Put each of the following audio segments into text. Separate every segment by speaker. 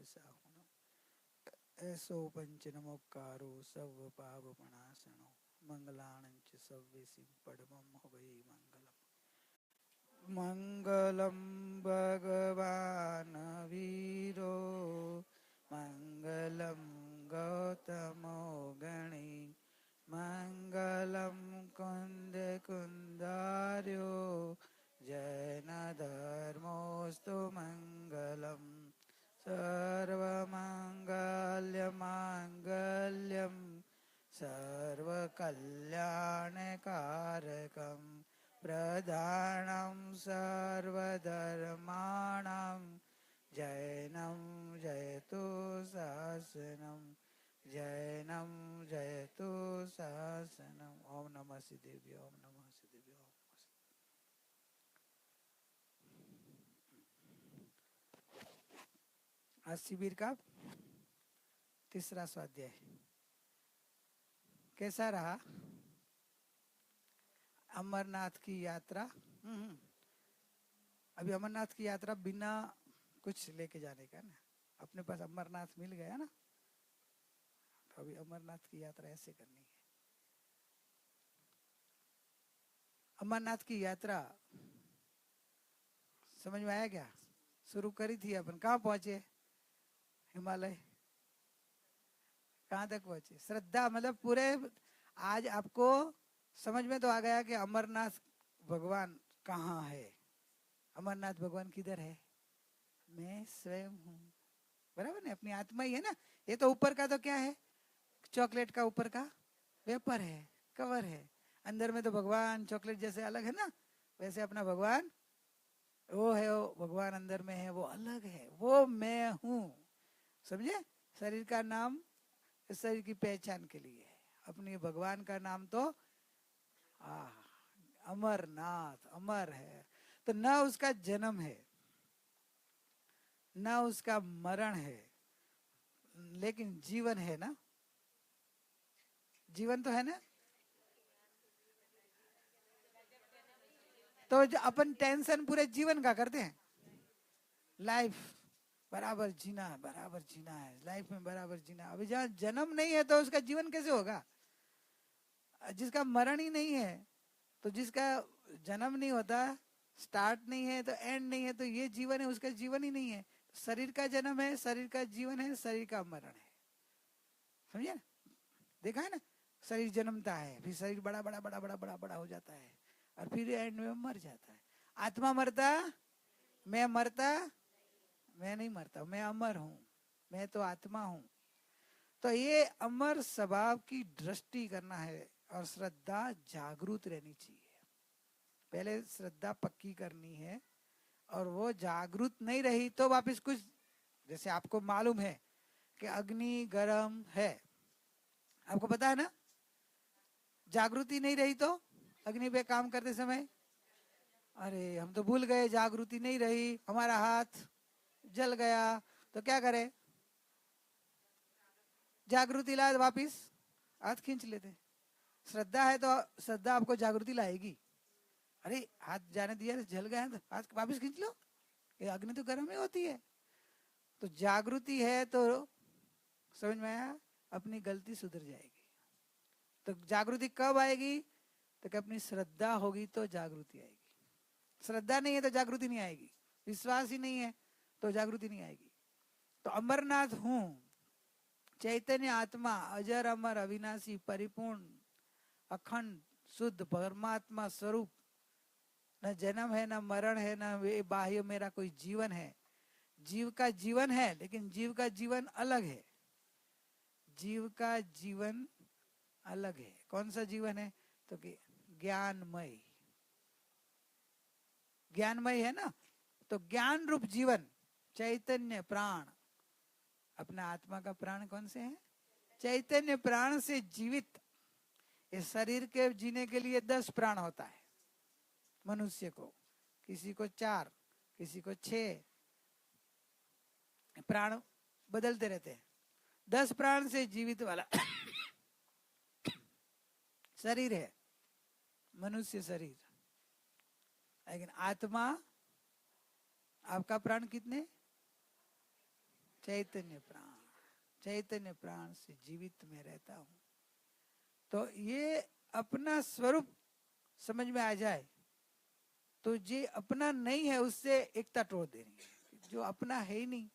Speaker 1: साहुनो ऐसो पंच नमोकारो सर्व पाप प्रणाशनो मंगलाणंच सव्यसी पडमम हवै मंगलम। मंगलम भगवान वीरो मंगलम गौतमो गणे मंगलम कुंद कुंदार्यो जैन धर्मोस्तु मंगलम सर्वमंगल्यमांगल्यं सर्वकल्याणकारकं प्रधानं सर्वधर्माणां जैनं जयतु शासनं जैनं जयतु शासनं। ओम नमः सिद्धेभ्यो ओम नमः सिद्धेभ्यो। आज शिविर का तीसरा स्वाध्याय कैसा रहा? अमरनाथ की यात्रा। अभी अमरनाथ की यात्रा बिना कुछ लेके जाने का ना, अपने पास अमरनाथ मिल गया ना, तो अभी अमरनाथ की यात्रा ऐसे करनी है। अमरनाथ की यात्रा समझ में आया क्या? शुरू करी थी अपन, कहाँ पहुंचे? हिमालय। कहाँ तक पहुंचे? श्रद्धा, मतलब पूरे आज आपको समझ में तो आ गया कि अमरनाथ भगवान कहाँ है। अमरनाथ भगवान किधर है? मैं स्वयं हूँ, बराबर ना, अपनी आत्मा ही है ना। ये तो ऊपर का तो क्या है? चॉकलेट का ऊपर का वेपर है, कवर है। अंदर में तो भगवान चॉकलेट जैसे अलग है ना, वैसे अपना भगवान वो है, वो भगवान अंदर में है, वो अलग है, वो मैं हूँ। समझे? शरीर का नाम शरीर की पहचान के लिए है, अपने भगवान का नाम तो अमरनाथ, अमर है। तो न उसका जन्म है न उसका मरण है, लेकिन जीवन है ना, जीवन तो है ना। तो अपन टेंशन पूरे जीवन का करते हैं। लाइफ बराबर जीना है, बराबर जीना है, लाइफ में बराबर जीना। अभी जहाँ जन्म नहीं है तो उसका जीवन कैसे होगा? जिसका मरण ही नहीं है, तो जिसका जन्म नहीं होता, स्टार्ट नहीं है तो एंड नहीं है, तो ये जीवन है, उसका जीवन ही नहीं है। शरीर का जन्म है, शरीर का जीवन है, शरीर का मरण है। समझे ना? देखा है ना, शरीर जन्मता है, फिर शरीर बड़ा बड़ा बड़ा बड़ा बड़ा बड़ा हो जाता है, और फिर एंड में मर जाता है। आत्मा मरता, मैं मरता, मैं नहीं मरता, मैं अमर हूं, मैं तो आत्मा हूं। तो ये अमर स्वभाव की दृष्टि करना है, और श्रद्धा जागरूक रहनी चाहिए। पहले श्रद्धा पक्की करनी है, और वो जागरूक नहीं रही तो वापस कुछ, जैसे आपको मालूम है कि अग्नि गर्म है, आपको पता है ना। जागृति नहीं रही तो अग्नि पे काम करते समय, अरे हम तो भूल गए, जागृति नहीं रही, हमारा हाथ जल गया, तो क्या करें? जागृति लाए वापिस हाथ खींच लेते। श्रद्धा है तो श्रद्धा आपको जागृति लाएगी। अरे हाथ जाने दिया, जल गया तो हाथ वापिस खींच लो, ये अग्नि तो गर्म ही होती है। तो जागृति है तो समझ में आया, अपनी गलती सुधर जाएगी। तो जागृति कब आएगी? तो कि अपनी श्रद्धा होगी तो जागृति आएगी। श्रद्धा नहीं है तो जागृति नहीं आएगी, विश्वास ही नहीं है तो जागृति नहीं आएगी। तो अमरनाथ हूं, चैतन्य आत्मा, अजर अमर अविनाशी परिपूर्ण अखंड शुद्ध परमात्मा स्वरूप। न जन्म है, न मरण है, न वे बाह्य मेरा कोई जीवन है। जीव का जीवन है, लेकिन जीव का जीवन अलग है। जीव का जीवन अलग है। कौन सा जीवन है? तो कि ज्ञानमय, ज्ञानमय है ना। तो ज्ञान रूप जीवन, चैतन्य प्राण, अपना आत्मा का प्राण कौन से है? चैतन्य प्राण से जीवित। इस शरीर के जीने के लिए 10 प्राण होता है मनुष्य को, किसी को 4, किसी को 6, प्राण बदलते रहते हैं। 10 प्राण से जीवित वाला शरीर है मनुष्य शरीर। लेकिन आत्मा, आपका प्राण कितने? चैतन्य प्राण से जीवित में रहता हूं। तो ये अपना स्वरूप समझ में आ जाए तो जो अपना नहीं है उससे एकता तोड़ देनी है। जो अपना है ही नहीं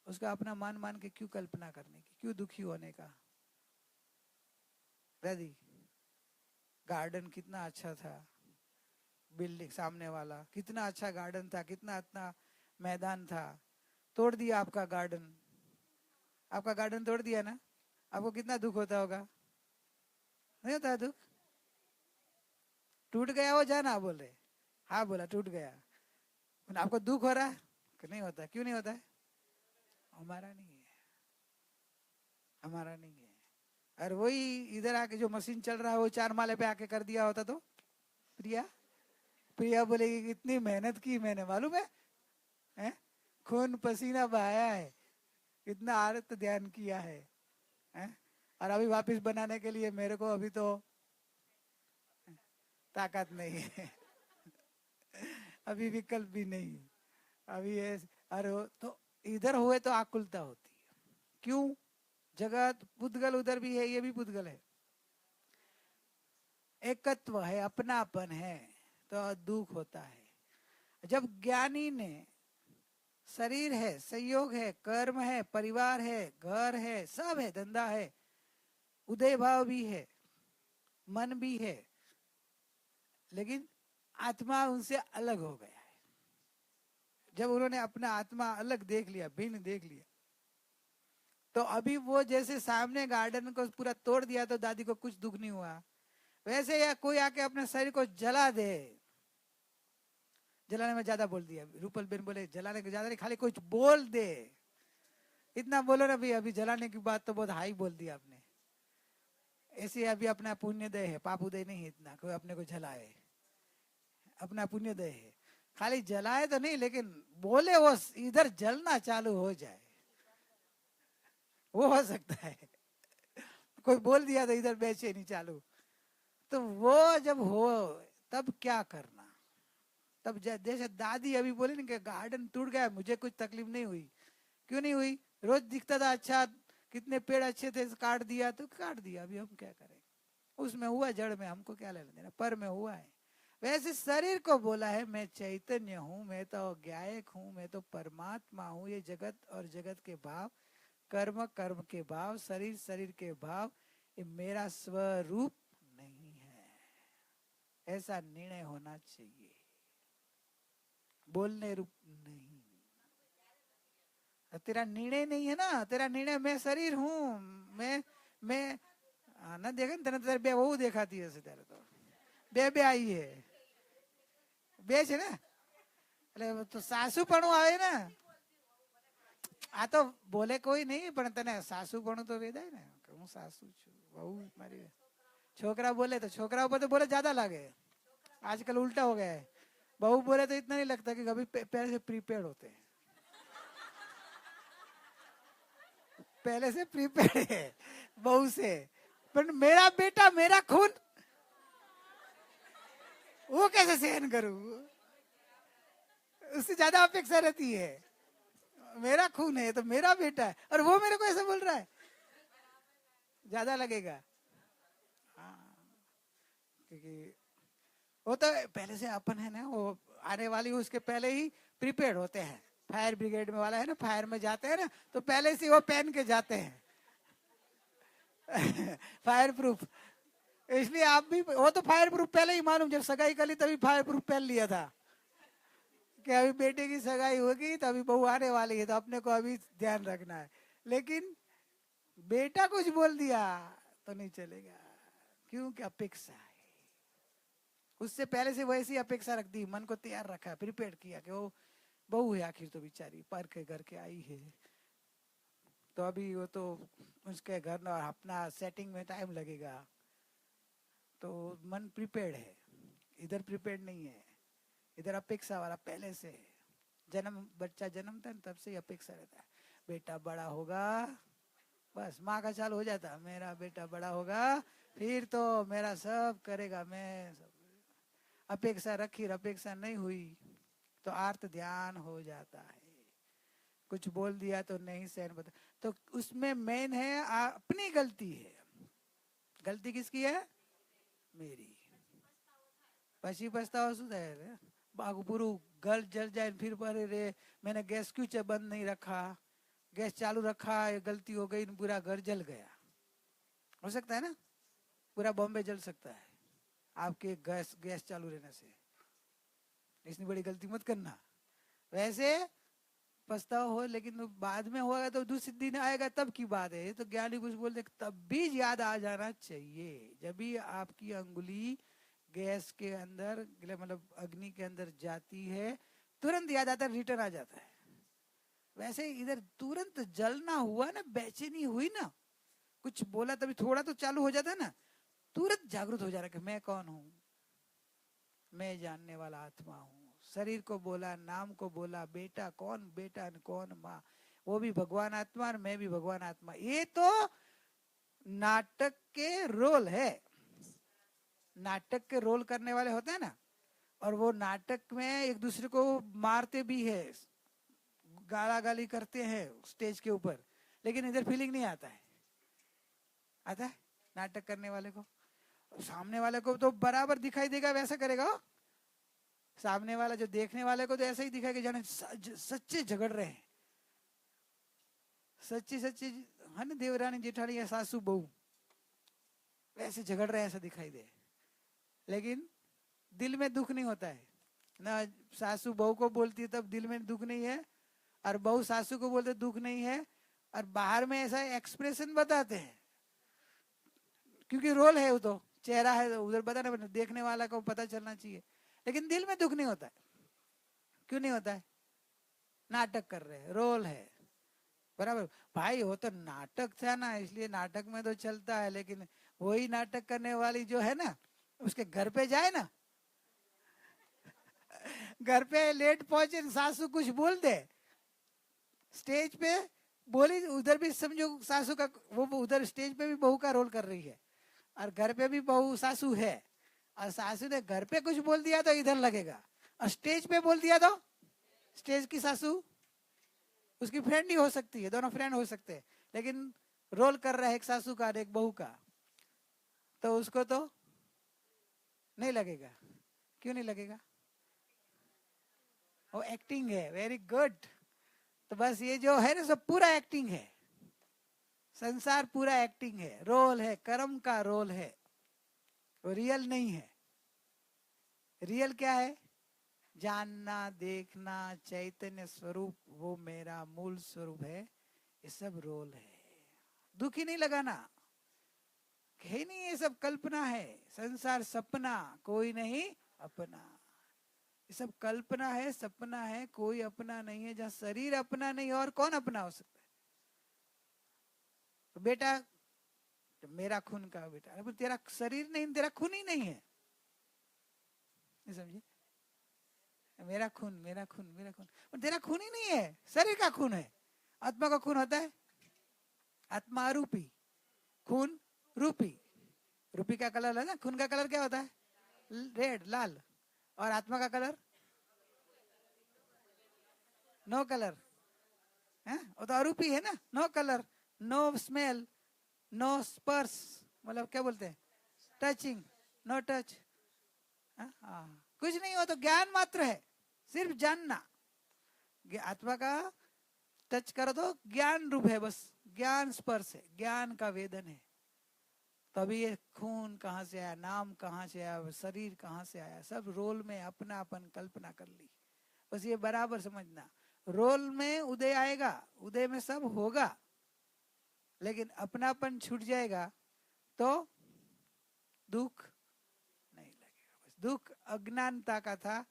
Speaker 1: उसका अपना मान मान के क्यों कल्पना करने की, क्यों दुखी होने का। दादी गार्डन कितना अच्छा था, बिल्डिंग सामने वाला कितना अच्छा गार्डन था, कितना अच्छा मैदान था, तोड़ दिया आपका गार्डन। आपका गार्डन तोड़ दिया ना, आपको कितना दुख होता होगा? नहीं होता दुख? टूट गया वो जाना बोल रहे, हाँ बोला टूट गया, आपको दुख हो रहा है कि नहीं होता? क्यों नहीं होता है? हमारा नहीं है, हमारा नहीं है। और वही इधर आके जो मशीन चल रहा है वो 4 माले पे आके कर दिया होता तो प्रिया प्रिया बोलेगी कितनी मेहनत की मैंने, मालूम है, हैं? खून पसीना बहाया है, कितना आरत ध्यान किया है, हैं? और अभी वापस बनाने के लिए मेरे को अभी तो ताकत नहीं है अभी विकल्प भी नहीं, अभी ये अरे तो इधर हुए तो आकुलता होती है। क्यों? जगत पुद्गल उधर भी है, ये भी पुद्गल है, एकत्व है, अपनापन है, तो दुख होता है। जब ज्ञानी ने शरीर है, संयोग है, कर्म है, परिवार है, घर है, सब है, धंधा है, उदय भाव भी है, मन भी है, लेकिन आत्मा उनसे अलग हो गया है। जब उन्होंने अपना आत्मा अलग देख लिया, भिन्न देख लिया, तो अभी वो जैसे सामने गार्डन को पूरा तोड़ दिया तो दादी को कुछ दुख नहीं हुआ, वैसे या कोई आके अपने शरीर को जला दे, जलाने में ज्यादा बोल दिया, रूपल बेन बोले जलाने के ज्यादा नहीं, खाली कुछ बोल दे, इतना बोलो ना भाई, अभी जलाने की बात तो बहुत हाई बोल दिया आपने। ऐसे अभी अपना पुण्यदय है, पाप उदय नहीं है इतना कोई अपने को जलाए, अपना पुण्यदय है, खाली जलाए तो नहीं लेकिन बोले वो इधर जलना चालू हो जाए, वो हो सकता है कोई बोल दिया तो इधर बेचैनी चालू, तो वो जब हो तब क्या करना? तब जैसे दादी अभी बोली ना कि गार्डन टूट गया, मुझे कुछ तकलीफ नहीं हुई, क्यों नहीं हुई? रोज दिखता था अच्छा, कितने पेड़ अच्छे थे, काट दिया तो काट दिया, अभी हम क्या करें? उसमें हुआ, जड़ में हमको क्या लेना देना, पर में हुआ है। वैसे शरीर को बोला है मैं चैतन्य हूँ, मैं तो ज्ञायक हूँ, मैं तो परमात्मा हूँ, ये जगत और जगत के भाव, कर्म कर्म के भाव, शरीर शरीर के भाव, ये मेरा स्वरूप नहीं है, ऐसा निर्णय होना चाहिए, बोलने रूप नहीं। तेरा निर्णय नहीं है ना, तेरा निर्णय मैं शरीर हूँ, मैं ना देखा ना, तेरे बे वो देखा थी ऐसे, तेरे तो बे आई है, बेच है ना, એટલે તો સાસુપણું આવે ને, આ તો બોલે કોઈ નહીં, પણ તને સાસુપણું તો વેદાય ને કે હું સાસુ છું, બહુ મારી छोकरा बोले तो छोकरा ऊपर तो बोले ज्यादा लगे, आजकल उल्टा हो गया है, बहू बोले तो इतना नहीं लगता कि कभी पहले से प्रीपेड होते हैं, पहले से प्रीपेड है बहू से, पर मेरा बेटा मेरा खून, वो कैसे सहन करूं? उससे ज्यादा अपेक्षा रहती है, मेरा खून है तो मेरा बेटा है, और वो मेरे को ऐसा बोल रहा है, ज्यादा लगेगा। हाँ, क्योंकि वो तो पहले से अपन है ना, वो आने वाली उसके पहले ही प्रिपेयर्ड होते हैं, फायर ब्रिगेड में वाला है ना, फायर में जाते हैं ना तो पहले से वो पहन के जाते हैं फायर प्रूफ, इसलिए आप भी, वो तो फायर प्रूफ पहले ही मालूम, जब सगाई करी तभी फायर प्रूफ पहन लिया था कि अभी बेटे की सगाई होगी तो अभी बहू आने वाली है, तो अपने को अभी ध्यान रखना है, लेकिन बेटा कुछ बोल दिया तो नहीं चलेगा, क्योंकि अपेक्षा है, उससे पहले से वैसी अपेक्षा रख दी, मन को तैयार रखा, प्रिपेयर किया कि वो बहू है आखिर तो बेचारी पर के घर के आई है, तो अभी वो तो उसके घर ना अपना सेटिंग में टाइम लगेगा, तो मन प्रिपेयर्ड है, इधर प्रिपेयर्ड नहीं है, इधर अपेक्षा वाला पहले से, जन्म बच्चा जन्मता है तब से ही अपेक्षा रहता है, बेटा बड़ा होगा, बस माँ का चाल हो जाता, मेरा बेटा बड़ा होगा फिर तो मेरा सब करेगा, मैं सब, अपेक्षा रखी, अपेक्षा नहीं हुई तो आर्त ध्यान हो जाता है, कुछ बोल दिया तो नहीं सहन बता, तो उसमें मेन है अपनी गलती है। गलती किसकी है? मेरी। પછી પસ્તાવો શું થાય રે? બાગુ પૂરું घर जल जाए फिर बोले रे मैंने गैस क्यों बंद नहीं रखा, गैस चालू रखा, ये गलती हो गई, पूरा घर जल गया। हो सकता है ना, पूरा बॉम्बे जल सकता है आपके गैस गैस चालू रहने से। इतनी बड़ी गलती मत करना। वैसे पछतावा हो, लेकिन बाद में होगा तो दूसरे दिन आएगा तब की बात है। तो ज्ञानी कुछ बोलते तब भी याद आ जाना चाहिए। जब भी आपकी अंगुली गैस के अंदर मतलब अग्नि के अंदर जाती है तुरंत याद आता है, रिटर्न आ जाता है। वैसे इधर तुरंत जलना हुआ ना, बेचैनी हुई ना, कुछ बोला तभी थोड़ा तो चालू हो जाता है ना, तुरंत जागृत हो जा रहा है कि मैं कौन हूं, मैं जानने वाला आत्मा हूं। शरीर को बोला, नाम को बोला, बेटा कौन माँ, वो भी भगवान आत्मा और मैं भी भगवान आत्मा। ये तो नाटक के रोल है। नाटक के रोल करने वाले होते हैं ना, और वो नाटक में एक दूसरे को मारते भी है, गाला गाली करते हैं स्टेज के ऊपर, लेकिन इधर फीलिंग नहीं आता है। आता है नाटक करने वाले को, सामने वाले को तो बराबर दिखाई देगा, वैसा करेगा। सामने वाला जो देखने वाले को तो ऐसा ही दिखाएगा जाने सच्चे झगड़ रहे हैं, सच्ची है ना, देवरानी जेठानी या सासू बहू वैसे झगड़ रहे हैं ऐसा दिखाई दे, लेकिन दिल में दुख नहीं होता है ना। सासू बहू को बोलती है तब दिल में दुख नहीं है, और बहू सासू को बोलते दुख नहीं है, और बाहर में ऐसा एक्सप्रेशन बताते हैं क्योंकि रोल है, वो तो चेहरा है, उधर बताना, देखने वाला को पता चलना चाहिए, लेकिन दिल में दुख नहीं होता है। क्यों नहीं होता है? नाटक कर रहे हैं, रोल है, बराबर भाई। वो तो नाटक था ना, इसलिए नाटक में तो चलता है, लेकिन वही नाटक करने वाली जो है ना, उसके घर पे जाए ना, घर पे लेट पहुंचे, सासू कुछ बोल दे, स्टेज पे बोली, उधर भी समझो सासू का, वो उधर स्टेज पे भी बहू का रोल कर रही है, और घर पे भी बहू सासू है, और सासू ने घर पे कुछ बोल दिया तो इधर लगेगा, और स्टेज पे बोल दिया तो स्टेज की सासू उसकी फ्रेंड ही हो सकती है, दोनों फ्रेंड हो सकते हैं, लेकिन रोल कर रहा है एक सासू का और एक बहू का, तो उसको तो नहीं लगेगा। क्यों नहीं लगेगा? वो एक्टिंग है। Very good. तो बस ये जो है ना सब पूरा एक्टिंग है, संसार पूरा एक्टिंग है, रोल है, कर्म का रोल है, वो रियल नहीं है। रियल क्या है? जानना, देखना, चैतन्य स्वरूप, वो मेरा मूल स्वरूप है। ये सब रोल है। दुखी नहीं लगाना, है नहीं, ये सब कल्पना है। संसार सपना, कोई नहीं अपना। ये सब कल्पना है, सपना है, कोई अपना नहीं है। जहाँ शरीर अपना नहीं और कौन अपना हो सकता है? तो बेटा, तो मेरा खून का बेटा, अरे तेरा शरीर नहीं, तेरा खून ही नहीं है, समझे? मेरा खून, मेरा खून, मेरा खून, और तेरा खून ही नहीं है, शरीर का खून है। आत्मा का खून होता है, आत्मा रूपी, खून रूपी। रूपी का कलर है ना, खून का कलर क्या होता है? रेड, लाल। और आत्मा का कलर नो कलर है, वो तो अरूपी है ना। No colour, no smell, no स्पर्श, मतलब क्या बोलते हैं, टचिंग, नो टच, कुछ नहीं हो, तो ज्ञान मात्र है, सिर्फ जानना। आत्मा का टच करो तो ज्ञान रूप है, बस ज्ञान स्पर्श है, ज्ञान का वेदन है। तभी ये खून कहाँ से आया, नाम कहाँ से आया, शरीर कहाँ से आया, सब रोल में अपना अपन कल्पना कर ली। बस ये बराबर समझना, रोल में उदय आएगा, उदय में सब होगा, लेकिन अपनापन छूट जाएगा तो दुख नहीं लगेगा। बस दुख अज्ञानता का था,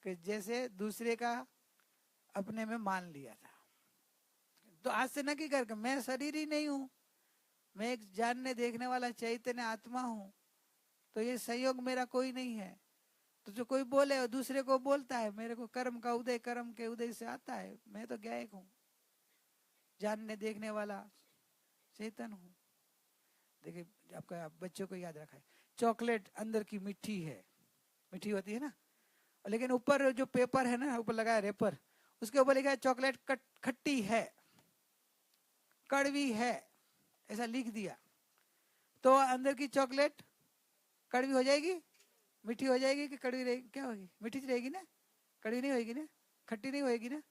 Speaker 1: कि जैसे दूसरे का अपने में मान लिया था। तो आज से नक्की करके मैं शरीर ही नहीं हूं, मैं एक जानने देखने वाला चैतन्य आत्मा हूं, तो ये संयोग मेरा कोई नहीं है। तो जो कोई बोले और दूसरे को बोलता है, मेरे को कर्म का उदय, कर्म के उदय से आता है, मैं तो गायक हूं, जानने देखने वाला चेतन हूं। देखिए आपका बच्चों को याद रखा है, चॉकलेट अंदर की मीठी है, मीठी होती है ना, लेकिन ऊपर जो पेपर है ना, ऊपर लगा है रेपर, उसके ऊपर लिखा है चॉकलेट खट्टी है, कड़वी है, ऐसा लिख दिया, तो अंदर की चॉकलेट कड़वी हो जाएगी, मीठी हो जाएगी कि कड़वी रहेगी? क्या होगी? मीठी रहेगी ना, कड़वी नहीं होगी ना, खट्टी नहीं होगी ना।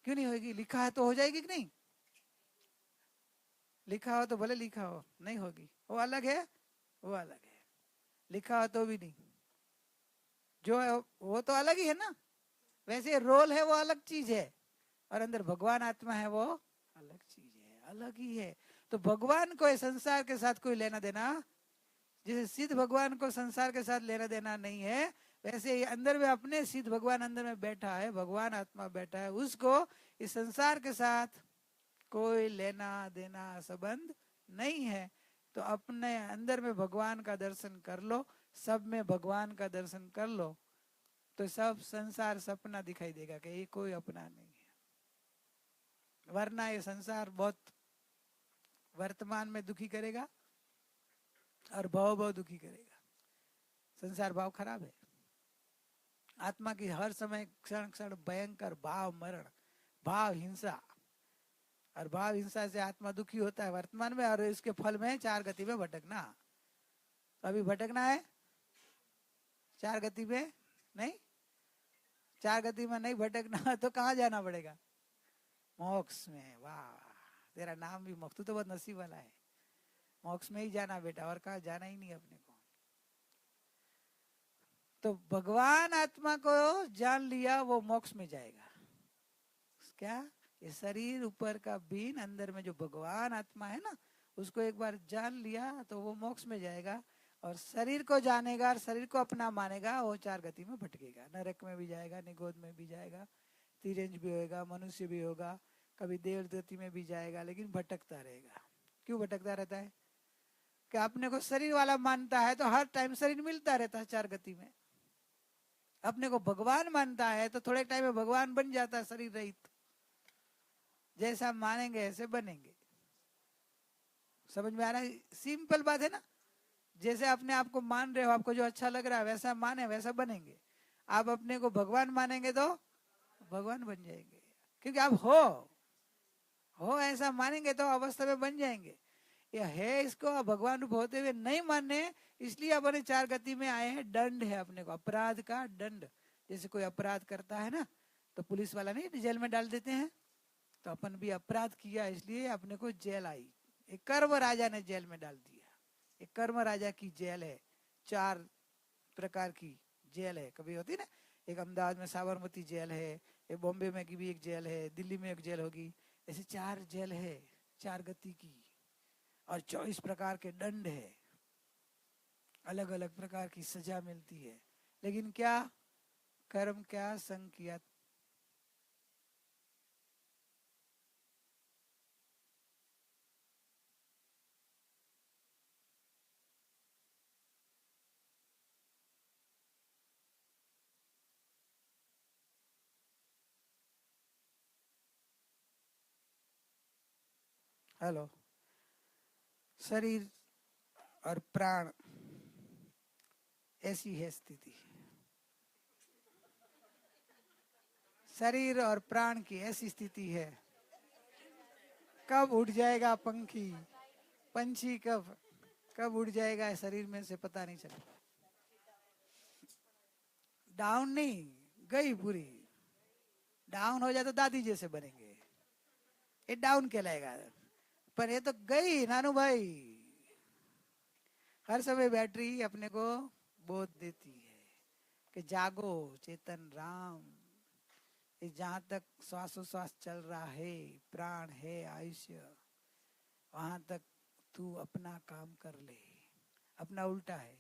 Speaker 1: क्यों नहीं होगी? लिखा है तो हो जाएगी कि नहीं? लिखा हो तो भले लिखा हो, नहीं होगी। वो अलग है, वो अलग है। लिखा हो तो भी नहीं, जो है वो तो अलग ही है ना। वैसे रोल है वो अलग चीज है, और अंदर भगवान आत्मा है वो अलग चीज है, अलग ही है। तो भगवान को संसार के साथ कोई लेना देना, जैसे सिद्ध भगवान को संसार के साथ लेना देना नहीं है, वैसे ही अंदर में अपने सिद्ध भगवान अंदर में बैठा है, भगवान आत्मा बैठा है, उसको इस संसार के साथ कोई लेना देना संबंध नहीं है। तो अपने अंदर में भगवान का दर्शन कर लो, सब में भगवान का दर्शन कर लो, तो सब संसार सपना दिखाई देगा कि ये कोई अपना नहीं है। वरना ये संसार बहुत वर्तमान में दुखी करेगा और भाव दुखी करेगा। संसार भाव खराब है। आत्मा की हर समय क्षण क्षण भयंकर भाव मरण, भाव हिंसा, और भाव हिंसा से आत्मा दुखी होता है वर्तमान में, और इसके फल में चार गति में भटकना। तो अभी भटकना है चार गति में नहीं, चार गति में नहीं भटकना तो कहाँ जाना पड़ेगा? मोक्ष में। वाह, तेरा नाम भी मोक्ष, तू तो बहुत नसीब वाला है। मोक्ष में ही जाना बेटा, और कहाँ जाना ही नहीं अपने को। तो भगवान आत्मा को जान लिया वो मोक्ष में जाएगा। क्या? ये शरीर ऊपर का बीन, अंदर में जो भगवान आत्मा है ना, उसको एक बार जान लिया तो वो मोक्ष में जाएगा। और शरीर को जानेगा और शरीर को अपना मानेगा, वो चार गति में भटकेगा। नरक में भी जाएगा, निगोद में भी जाएगा, तिरंज भी होगा, मनुष्य भी होगा, कभी देव गति में भी जाएगा, लेकिन भटकता रहेगा। क्यों भटकता रहता है? कि अपने को शरीर वाला मानता है तो हर टाइम शरीर मिलता रहता है चार गति में। अपने को भगवान मानता है तो थोड़े टाइम में भगवान बन जाता है शरीर रहित। जैसा मानेंगे ऐसे बनेंगे। समझ में आ रहा है? सिंपल बात है ना। जैसे अपने आप को मान रहे हो, आपको जो अच्छा लग रहा है वैसा माने, वैसा बनेंगे। आप अपने को भगवान मानेंगे तो भगवान बन जाएंगे, क्योंकि आप हो ऐसा मानेंगे तो अवस्था में बन जाएंगे। ये है, इसको भगवान रूप होते हुए नहीं मानने, इसलिए अपने चार गति में आए हैं। दंड है अपने को, अपराध का दंड। जैसे कोई अपराध करता है ना, तो पुलिस वाला नहीं जेल में डाल देते हैं, तो अपन भी अपराध किया इसलिए अपने को जेल आई। एक कर्म राजा ने जेल में डाल दिया। एक कर्म राजा की जेल है, चार प्रकार की जेल है। कभी होती ना, एक अहमदाबाद में साबरमती जेल है, एक बॉम्बे में की भी एक जेल है, दिल्ली में एक जेल होगी, ऐसे चार जेल है चार गति की, और 24 प्रकार के दंड है, अलग अलग प्रकार की सजा मिलती है। लेकिन क्या कर्म, क्या संग किया। हेलो, शरीर और प्राण ऐसी है स्थिति। शरीर और प्राण की ऐसी स्थिति है, कब उठ जाएगा पंखी, पंछी कब कब उड़ जाएगा शरीर में से पता नहीं चला। डाउन नहीं, गई पूरी। डाउन हो जाए तो दादी जैसे बनेंगे, ये डाउन कहलाएगा। पर ये तो गई नानू भाई। हर समय बैटरी अपने को बोध देती है कि जागो चेतन राम। जहां तक श्वासोश्वास चल रहा है, प्राण है, आयुष्य, वहां तक तू अपना काम कर ले। अपना उल्टा है,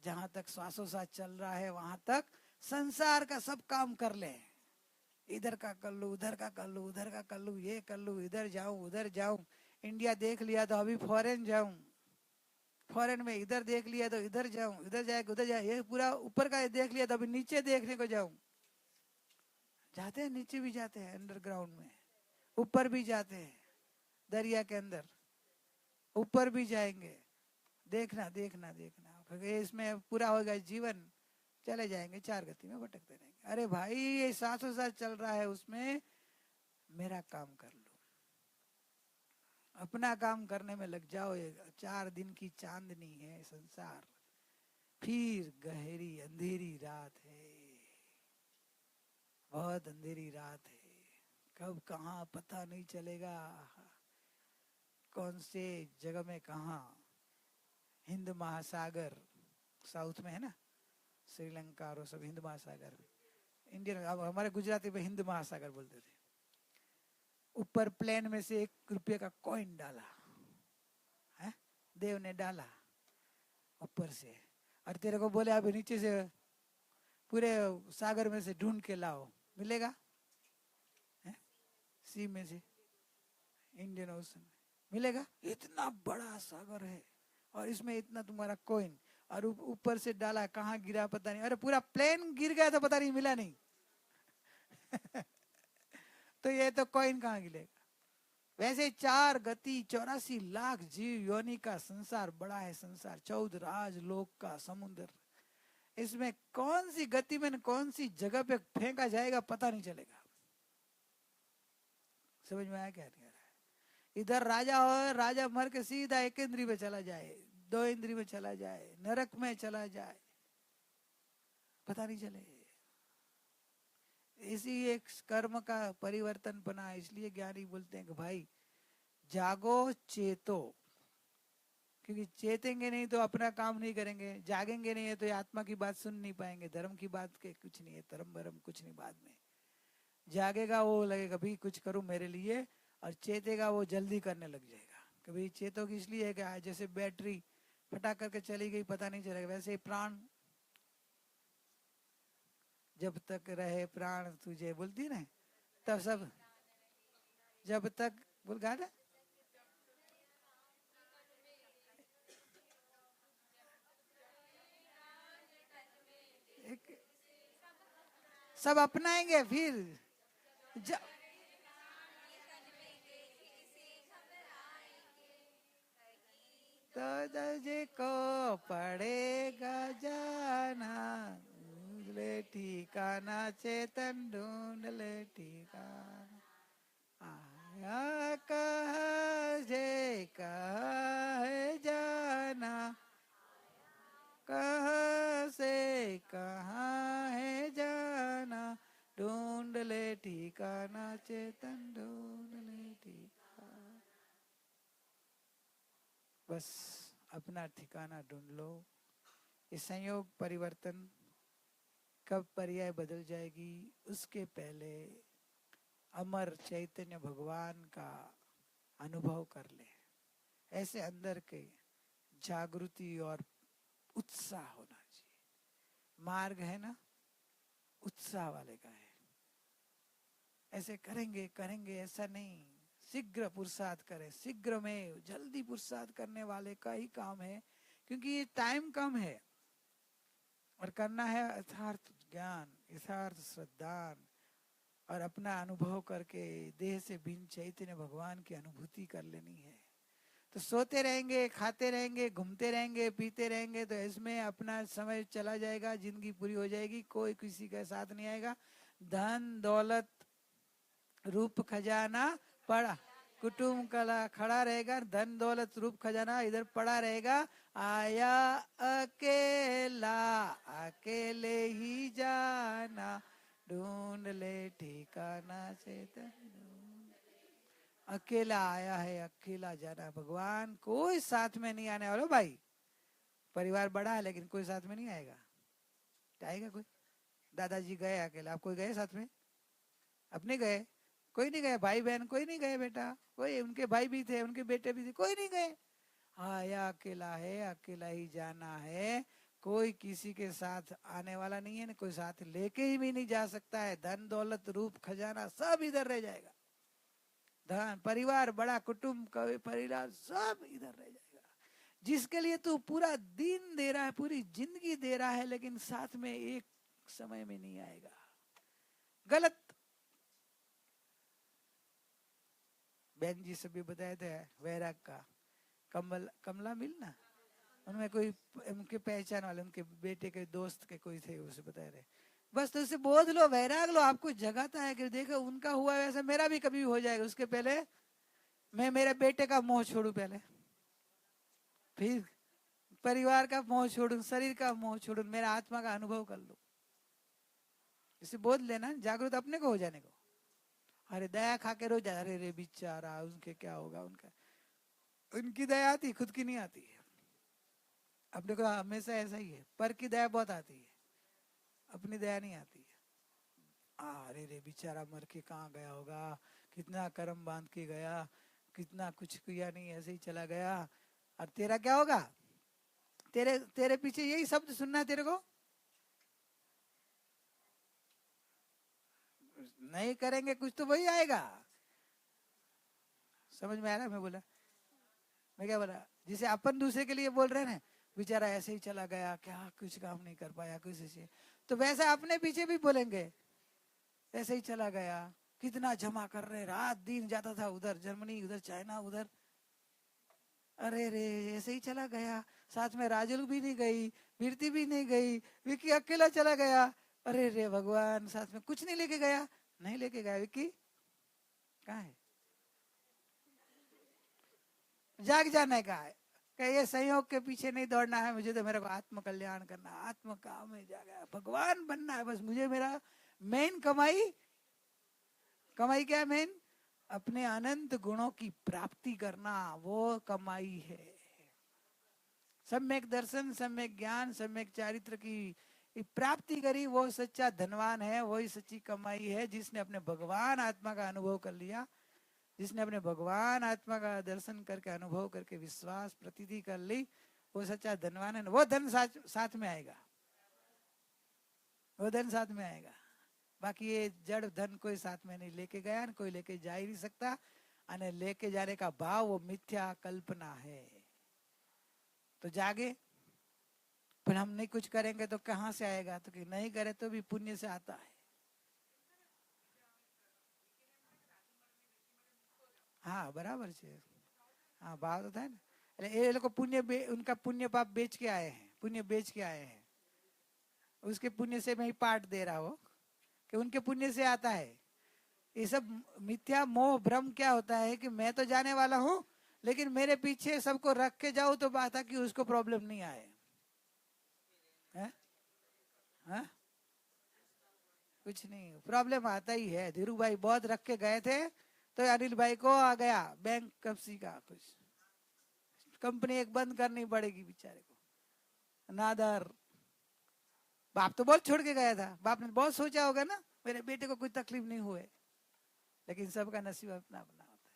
Speaker 1: जहां तक श्वासोश्वास चल रहा है वहां तक संसार का सब काम कर ले। इधर का कर लू, उधर का कर लू, उधर का कर लू, ये कर लू, इधर जाऊं उधर जाऊं। इंडिया देख लिया तो अभी फॉरेन जाऊं, फॉरेन में इधर देख लिया तो इधर जाऊं, इधर जाए उधर जाए, ये पूरा ऊपर का देख लिया तो अभी नीचे देखने को जाऊं। जाते हैं, नीचे भी जाते हैं अंडरग्राउंड में, ऊपर भी जाते हैं दरिया के अंदर, ऊपर भी जाएंगे। देखना देखना देखना, इसमें पूरा होगा जीवन चले जाएंगे, 4 गति में भटकते रहेंगे। अरे भाई ये 700 साल चल रहा है, उसमें मेरा काम कर लो, अपना काम करने में लग जाओ। ये 4 दिन की चांदनी है संसार, फिर गहरी अंधेरी रात है, बहुत अंधेरी रात है। कब कहाँ पता नहीं चलेगा, कौन से जगह में कहाँ। हिंद महासागर साउथ में है ना, श्रीलंका और सब हिंद महासागर में, इंडियन, अब हमारे गुजराती में हिंद महासागर बोलते थे। ऊपर प्लेन में से 1 रुपये का कॉइन डाला है, देव ने डाला ऊपर से, और तेरे को बोले अभी नीचे से पूरे सागर में से ढूंढ के लाओ, मिलेगा? सी में से, इंडियन ओशन में मिलेगा? इतना बड़ा सागर है और इसमें इतना तुम्हारा कॉइन, और ऊपर से डाला, कहाँ गिरा पता नहीं, अरे पूरा प्लेन गिर गया तो पता नहीं, मिला नहीं। तो ये तो कॉइन कहाँ गिरेगा? वैसे 4 गति 84 लाख जीव योनि का संसार बड़ा है संसार, 14 राज लोक का समुद्र। इसमें कौन सी गति में कौन सी जगह पे फेंका जाएगा पता नहीं चलेगा। समझ में आया क्या नहीं आ रहा है? इधर राजा हो, राजा मर के सीधा 1 इंद्री में चला जाए, 2 इंद्री में चला जाए, नरक में चला जाए, पता नहीं चले। इसी एक कर्म का परिवर्तन बना। इसलिए ज्ञानी बोलते हैं कि भाई जागो चेतो, क्योंकि चेतेंगे नहीं तो अपना काम नहीं करेंगे, जागेंगे नहीं है तो आत्मा की बात सुन नहीं पाएंगे, धर्म की बात के कुछ नहीं है, धर्म भरम कुछ नहीं। बाद में जागेगा वो लगेगा भी कुछ करूं मेरे लिए, और चेतेगा वो जल्दी करने लग जाएगा। कभी चेतोगे इसलिए क्या, जैसे बैटरी फटा करके चली गई पता नहीं चलेगा, वैसे ही प्राण जब तक रहे प्राण तुझे, बोलती ना तब सब, जब तक बोल गा ना, सब अपनाएंगे फिर तो तुझको पड़ेगा जाना, ढूंढ ले ठिकाना चेतन, ढूंढ ले ठिकाना। आया कहाँ जे कहाँ है जाना, कहाँ से कहाँ है जाना, ढूंढ ले ठिकाना चेतन, ढूंढ ले ठिकाना। बस अपना ठिकाना ढूंढ लो। इस संयोग परिवर्तन कब पर्याय बदल जाएगी, उसके पहले अमर चैतन्य भगवान का अनुभव कर ले। ऐसे अंदर के जागृति और उत्साह होना चाहिए। मार्ग है ना उत्साह वाले का है। ऐसे करेंगे करेंगे ऐसा नहीं, शीघ्र पुरुषार्थ करें, शीघ्र में जल्दी पुरुषार्थ करने वाले का ही काम है, क्योंकि ये टाइम कम है और करना है यथार्थ ज्ञान, यथार्थ श्रद्धान, और अपना अनुभव करके देह से भिन्न चैतन्य भगवान की अनुभूति कर लेनी है। तो सोते रहेंगे, खाते रहेंगे, घूमते रहेंगे, पीते रहेंगे, तो इसमें अपना समय चला जाएगा, जिंदगी पूरी हो जाएगी, कोई किसी का साथ नहीं आएगा। धन दौलत रूप खजाना पड़ा, कुटुंब कला खड़ा रहेगा, धन दौलत रूप खजाना इधर पड़ा रहेगा। आया अकेला अकेले ही जाना, ढूंढ ले ठिकाना चेतन। अकेला आया है, अकेला जाना। भगवान कोई साथ में नहीं आने वाला भाई। परिवार बड़ा है लेकिन कोई साथ में नहीं आएगा। आएगा कोई? दादाजी गए अकेला, आप कोई गए साथ में? अपने गए? कोई नहीं गए। भाई बहन कोई नहीं गए बेटा, कोई, उनके भाई भी थे, उनके बेटे भी थे, कोई नहीं गए। आया अकेला है, अकेला ही जाना है। कोई किसी के साथ आने वाला नहीं है, कोई साथ लेके ही भी नहीं जा सकता है। धन दौलत रूप खजाना सब इधर रह जाएगा। धन परिवार बड़ा कुटुंब परिवार सब इधर रह जाएगा। जिसके लिए तू पूरा दिन दे रहा है, पूरी जिंदगी दे रहा है, लेकिन साथ में एक समय में नहीं आएगा। गलत। बहन जी से भी बताया था वैराग का, कमला मिलना उनमें कोई उनके पहचान वाले, उनके बेटे के दोस्त के कोई थे, उसे बता रहे, बस तो उससे बोध लो, वैराग लो, आपको जगाता है कि देखो उनका हुआ वैसा मेरा भी कभी हो जाएगा। उसके पहले मैं मेरे बेटे का मोह छोड़ू, पहले फिर परिवार का मोह छोड़ू, शरीर का मोह छोड़ू, मेरा आत्मा का अनुभव कर लो। इसे बोध लेना, जागरूक अपने को हो जाने को। अरे दया खा के रो जा, अरे रे बेचारा उनके क्या होगा, उनका, उनकी दया आती, खुद की नहीं आती है। अपने को हमेशा ऐसा ही है, पर की दया बहुत आती है, अपनी दया नहीं आती है। अरे रे बेचारा मर के कहाँ गया होगा, कितना कर्म बांध के गया, कितना कुछ किया नहीं, ऐसे ही चला गया। और तेरा क्या होगा, तेरे तेरे पीछे यही शब्द सुनना है तेरे को, नहीं करेंगे कुछ तो वही आएगा। समझ में आ रहा है मैं बोला, मैं क्या बोला, जिसे अपन दूसरे के लिए बोल रहे हैं ना, बेचारा ऐसे ही चला गया, क्या कुछ काम नहीं कर पाया कुछ ऐसे, तो वैसा अपने पीछे भी बोलेंगे, ऐसे ही चला गया, कितना जमा कर रहे, रात दिन जाता था उधर जर्मनी, उधर चाइना, उधर, अरे रे ऐसे ही चला गया, साथ में राजुल भी नहीं गई, कीर्ति भी नहीं गई, विक्की अकेला चला गया, अरे रे भगवान साथ में कुछ नहीं लेके गया, नहीं लेके गया विक्की, कहाँ है, जाग जाने का है, कि ये संयोग के पीछे नहीं दौड़ना है मुझे, तो मेरे को आत्म कल्याण करना, आत्म काम में जागा, भगवान बनना है बस मुझे, मेरा मेन कमाई, कमाई क्या है मेन, अपने अनंत गुणों की प्राप्ति करना, वो कमाई है। सम्यक दर्शन, सम्यक ज्ञान, सम्यक चारित्र की प्राप्ति करी, वो सच्चा धनवान है, वही सच्ची कमाई है। जिसने अपने भगवान आत्मा का अनुभव कर लिया, जिसने अपने भगवान आत्मा का दर्शन करके अनुभव करके विश्वास प्रतीति कर ली, वो सच्चा धनवान है। वो धन साथ में आएगा, वो धन साथ में आएगा। बाकी ये जड़ धन कोई साथ में नहीं लेके गया, कोई लेके जा ही नहीं सकता, और लेके जाने का भाव वो मिथ्या कल्पना है। तो जागे, पर हम नहीं कुछ करेंगे तो कहाँ से आएगा, तो कि नहीं करे तो भी पुण्य से आता है। हाँ बराबर છે, हाँ भाव तो था ना, ये लोग पुण्य उनका पुण्य पाप बेच के आए हैं, पुण्य बेच के आए हैं, उसके पुण्य से मैं ही पाठ दे रहा हूँ कि उनके पुण्य से आता है। ये सब मिथ्या मोह भ्रम क्या होता है कि मैं तो जाने वाला हूँ, लेकिन मेरे पीछे सबको रख के जाऊं तो बात है कि उसको प्रॉब्लम नहीं आए, है? है? कुछ नहीं, प्रॉब्लम आता ही है। धीरू भाई बहुत रख के गए थे, तो अनिल भाई को आ गया बैंक कब्जी का, कुछ कंपनी एक बंद करनी पड़ेगी बेचारे को, नादर। बाप तो बहुत छोड़ के गया था, बाप ने बहुत सोचा होगा ना मेरे बेटे को कोई तकलीफ नहीं हुए, लेकिन सबका नसीब अपना अपना होता है।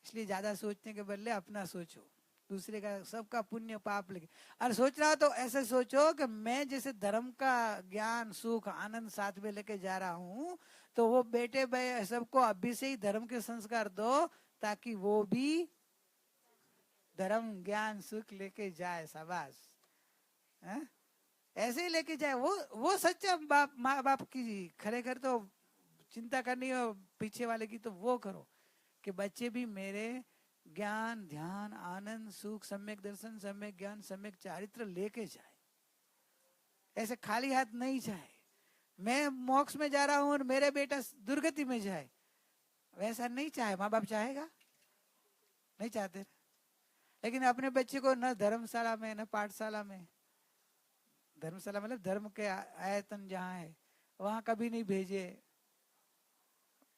Speaker 1: इसलिए ज्यादा सोचने के बदले अपना सोचो, दूसरे का सबका पुण्य पाप लेके, और सोच रहा हो तो ऐसे सोचो कि मैं जैसे धर्म का ज्ञान सुख आनंद साथ में लेके जा रहा हूँ, तो वो बेटे सबको अभी से ही धर्म के संस्कार दो, ताकि वो भी धर्म ज्ञान सुख लेके जाए, शाबाश, ऐसे ही लेके जाए। वो सच्चा बाप, माँ बाप की खरेखर तो चिंता करनी हो पीछे वाले की, तो वो करो कि बच्चे भी मेरे ज्ञान ध्यान आनंद सुख सम्यक दर्शन सम्यक ज्ञान सम्यक चारित्र लेके जाए, ऐसे खाली हाथ नहीं जाए। मैं मोक्ष में जा रहा हूँ और मेरे बेटा दुर्गति में जाए, वैसा नहीं चाहे। माँ बाप चाहेगा, नहीं चाहते, लेकिन अपने बच्चे को न धर्मशाला में न पाठशाला में, धर्मशाला मतलब धर्म के आयतन जहाँ है वहां कभी नहीं भेजे,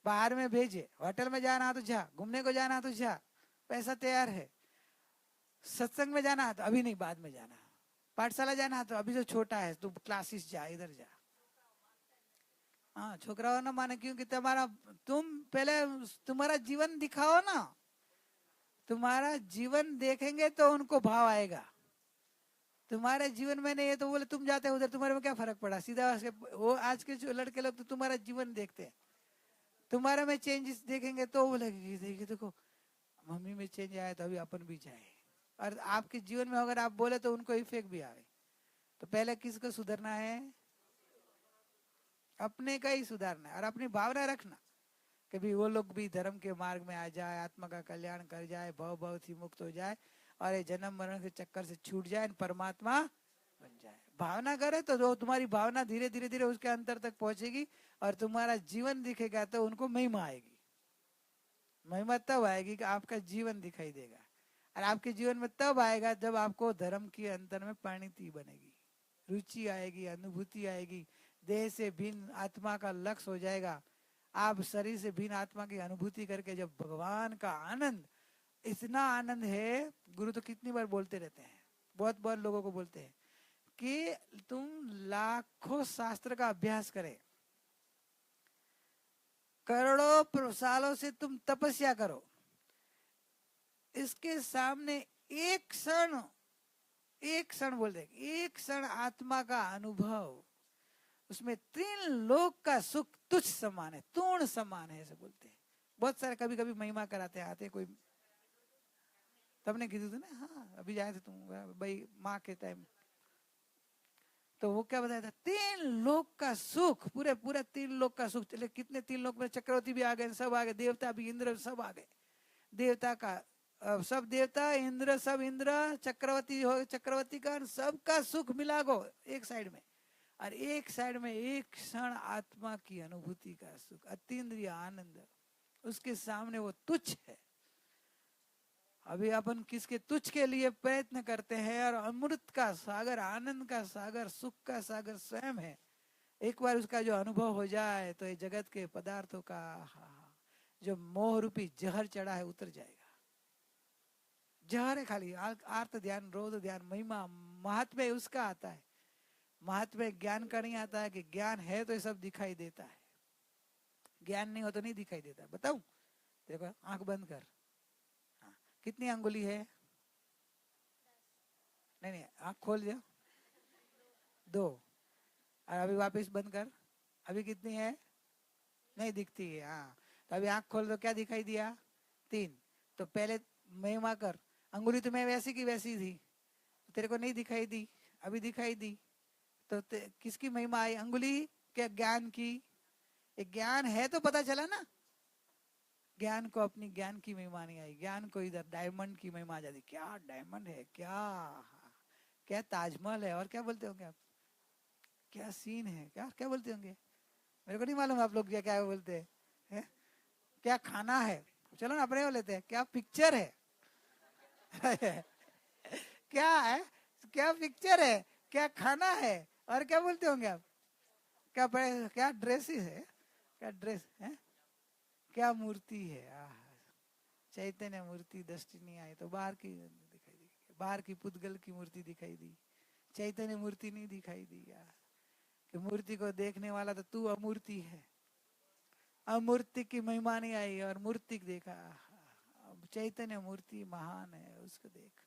Speaker 1: बाहर में भेजे, होटल में जाना तो जा, घूमने को जाना तो जा, पैसा तैयार है, सत्संग में जाना तो अभी नहीं बाद में जाना, पाठशाला जाना तो अभी तो छोटा है तू क्लासेस जा, इधर जा। हाँ छोकराओं ना माने, क्योंकि तुम्हारा तुम पहले तुम्हारा जीवन दिखाओ ना, तुम्हारा जीवन देखेंगे तो उनको भाव आएगा। तुम्हारे जीवन में नहीं है तो बोले तुम जाते हो उधर, तुम्हारे में क्या फर्क पड़ा, सीधा वो आज के जो लड़के लोग तो तुम्हारा जीवन देखते हैं, तुम्हारे में चेंजेस देखेंगे तो बोले देखो मम्मी में चेंज आया तो अभी अपन भी जाए। और आपके जीवन में अगर आप बोले तो उनको इफेक्ट भी आए। तो पहले किसको सुधरना है, अपने का ही सुधारना है, और अपनी भावना रखना कि भी वो लोग भी धर्म के मार्ग में आ जाए, आत्मा का कल्याण कर जाए, भव भव से मुक्त हो जाए। और ये जन्म मरण के चक्कर से छूट जाए, परमात्मा बन जाए। भावना करे तो जो तुम्हारी भावना धीरे धीरे धीरे उसके अंतर तक पहुंचेगी और तुम्हारा जीवन दिखेगा तो उनको महिमा आएगी। महिमा तब आएगी कि आपका जीवन दिखाई देगा, और आपके जीवन में तब आएगा जब आपको धर्म के अंतर में परिणति बनेगी, रुचि आएगी, अनुभूति आएगी, देह से भिन्न आत्मा का लक्ष्य हो जाएगा। आप शरीर से भिन्न आत्मा की अनुभूति करके जब भगवान का आनंद, इतना आनंद है, गुरु तो कितनी बार बोलते रहते हैं, बहुत बहुत लोगों को बोलते हैं कि तुम लाखों शास्त्र का अभ्यास करे, करोड़ों सालों से तुम तपस्या करो, इसके सामने एक क्षण बोल दे, एक क्षण आत्मा का अनुभव, उसमें 3 लोक का सुख तुच्छ समान है, तूर्ण समान है, ऐसे बोलते हैं। बहुत सारे कभी कभी महिमा कराते आते कोई, तुमने कीधु थी ना, हाँ अभी जाए थे तुम भाई माँ के टाइम, तो वो क्या बताया था, 3 लोक का सुख, पूरे 3 लोक का सुख। चले कितने 3 लोक में, चक्रवर्ती भी आ गए, सब आ गए, देवता भी, इंद्र सब आ गए, देवता का सब देवता, इंद्र सब इंद्र, चक्रवर्ती हो, चक्रवर्ती का सबका सुख मिला गो एक साइड में, और एक साइड में एक क्षण आत्मा की अनुभूति का सुख, अतीन्द्रिय आनंद, उसके सामने वो तुच्छ है। अभी अपन किसके तुच्छ के लिए प्रयत्न करते हैं, और अमृत का सागर, आनंद का सागर, सुख का सागर स्वयं है। एक बार उसका जो अनुभव हो जाए तो ये जगत के पदार्थों का जो मोह रूपी जहर चढ़ा है उतर जाएगा। जहर है खाली, आर्त ध्यान, रोध ध्यान, महिमा, महात्म्य उसका आता है। महात्म्य ज्ञान का नहीं आता है कि ज्ञान है तो ये सब दिखाई देता है, ज्ञान नहीं हो तो नहीं दिखाई देता। बताऊं, देखो आंख बंद कर, कितनी अंगुली है? नहीं, आंख खोल दो, 2, और अभी वापस बंद कर, अभी कितनी है? नहीं दिखती है, हाँ। तो अभी आंख खोल दो, क्या दिखाई दिया? 3। तो पहले महिमा कर, अंगुली तो मैं वैसी की वैसी थी, तेरे को नहीं दिखाई दी, अभी दिखाई दी, तो किसकी महिमा आई? अंगुली क्या? ज्ञान की। एक ज्ञान है तो पता चला ना, ज्ञान को अपनी ज्ञान की महिमा नहीं आई, ज्ञान को इधर डायमंड की महिमा आ जाती। क्या डायमंड है, क्या ताजमहल है, और क्या बोलते होंगे आप, क्या सीन है, क्या बोलते होंगे, मेरे को नहीं मालूम आप लोग क्या बोलते हैं, क्या खाना है, चलो ना अपने वो लेते हैं, क्या पिक्चर है क्या है, क्या पिक्चर है, क्या खाना है, और क्या बोलते होंगे आप, क्या ड्रेसेस है, क्या ड्रेस है, क्या मूर्ति है, चैतन्य मूर्ति दृष्टि नहीं आई तो बाहर की दिखाई दी, बाहर की पुद्गल की मूर्ति दिखाई दी, चैतन्य मूर्ति नहीं दिखाई दी यार। कि मूर्ति को देखने वाला तो तू अमूर्ति है, अमूर्ति की महिमा नहीं आई और मूर्ति देखा, चैतन्य मूर्ति महान है, उसको देख,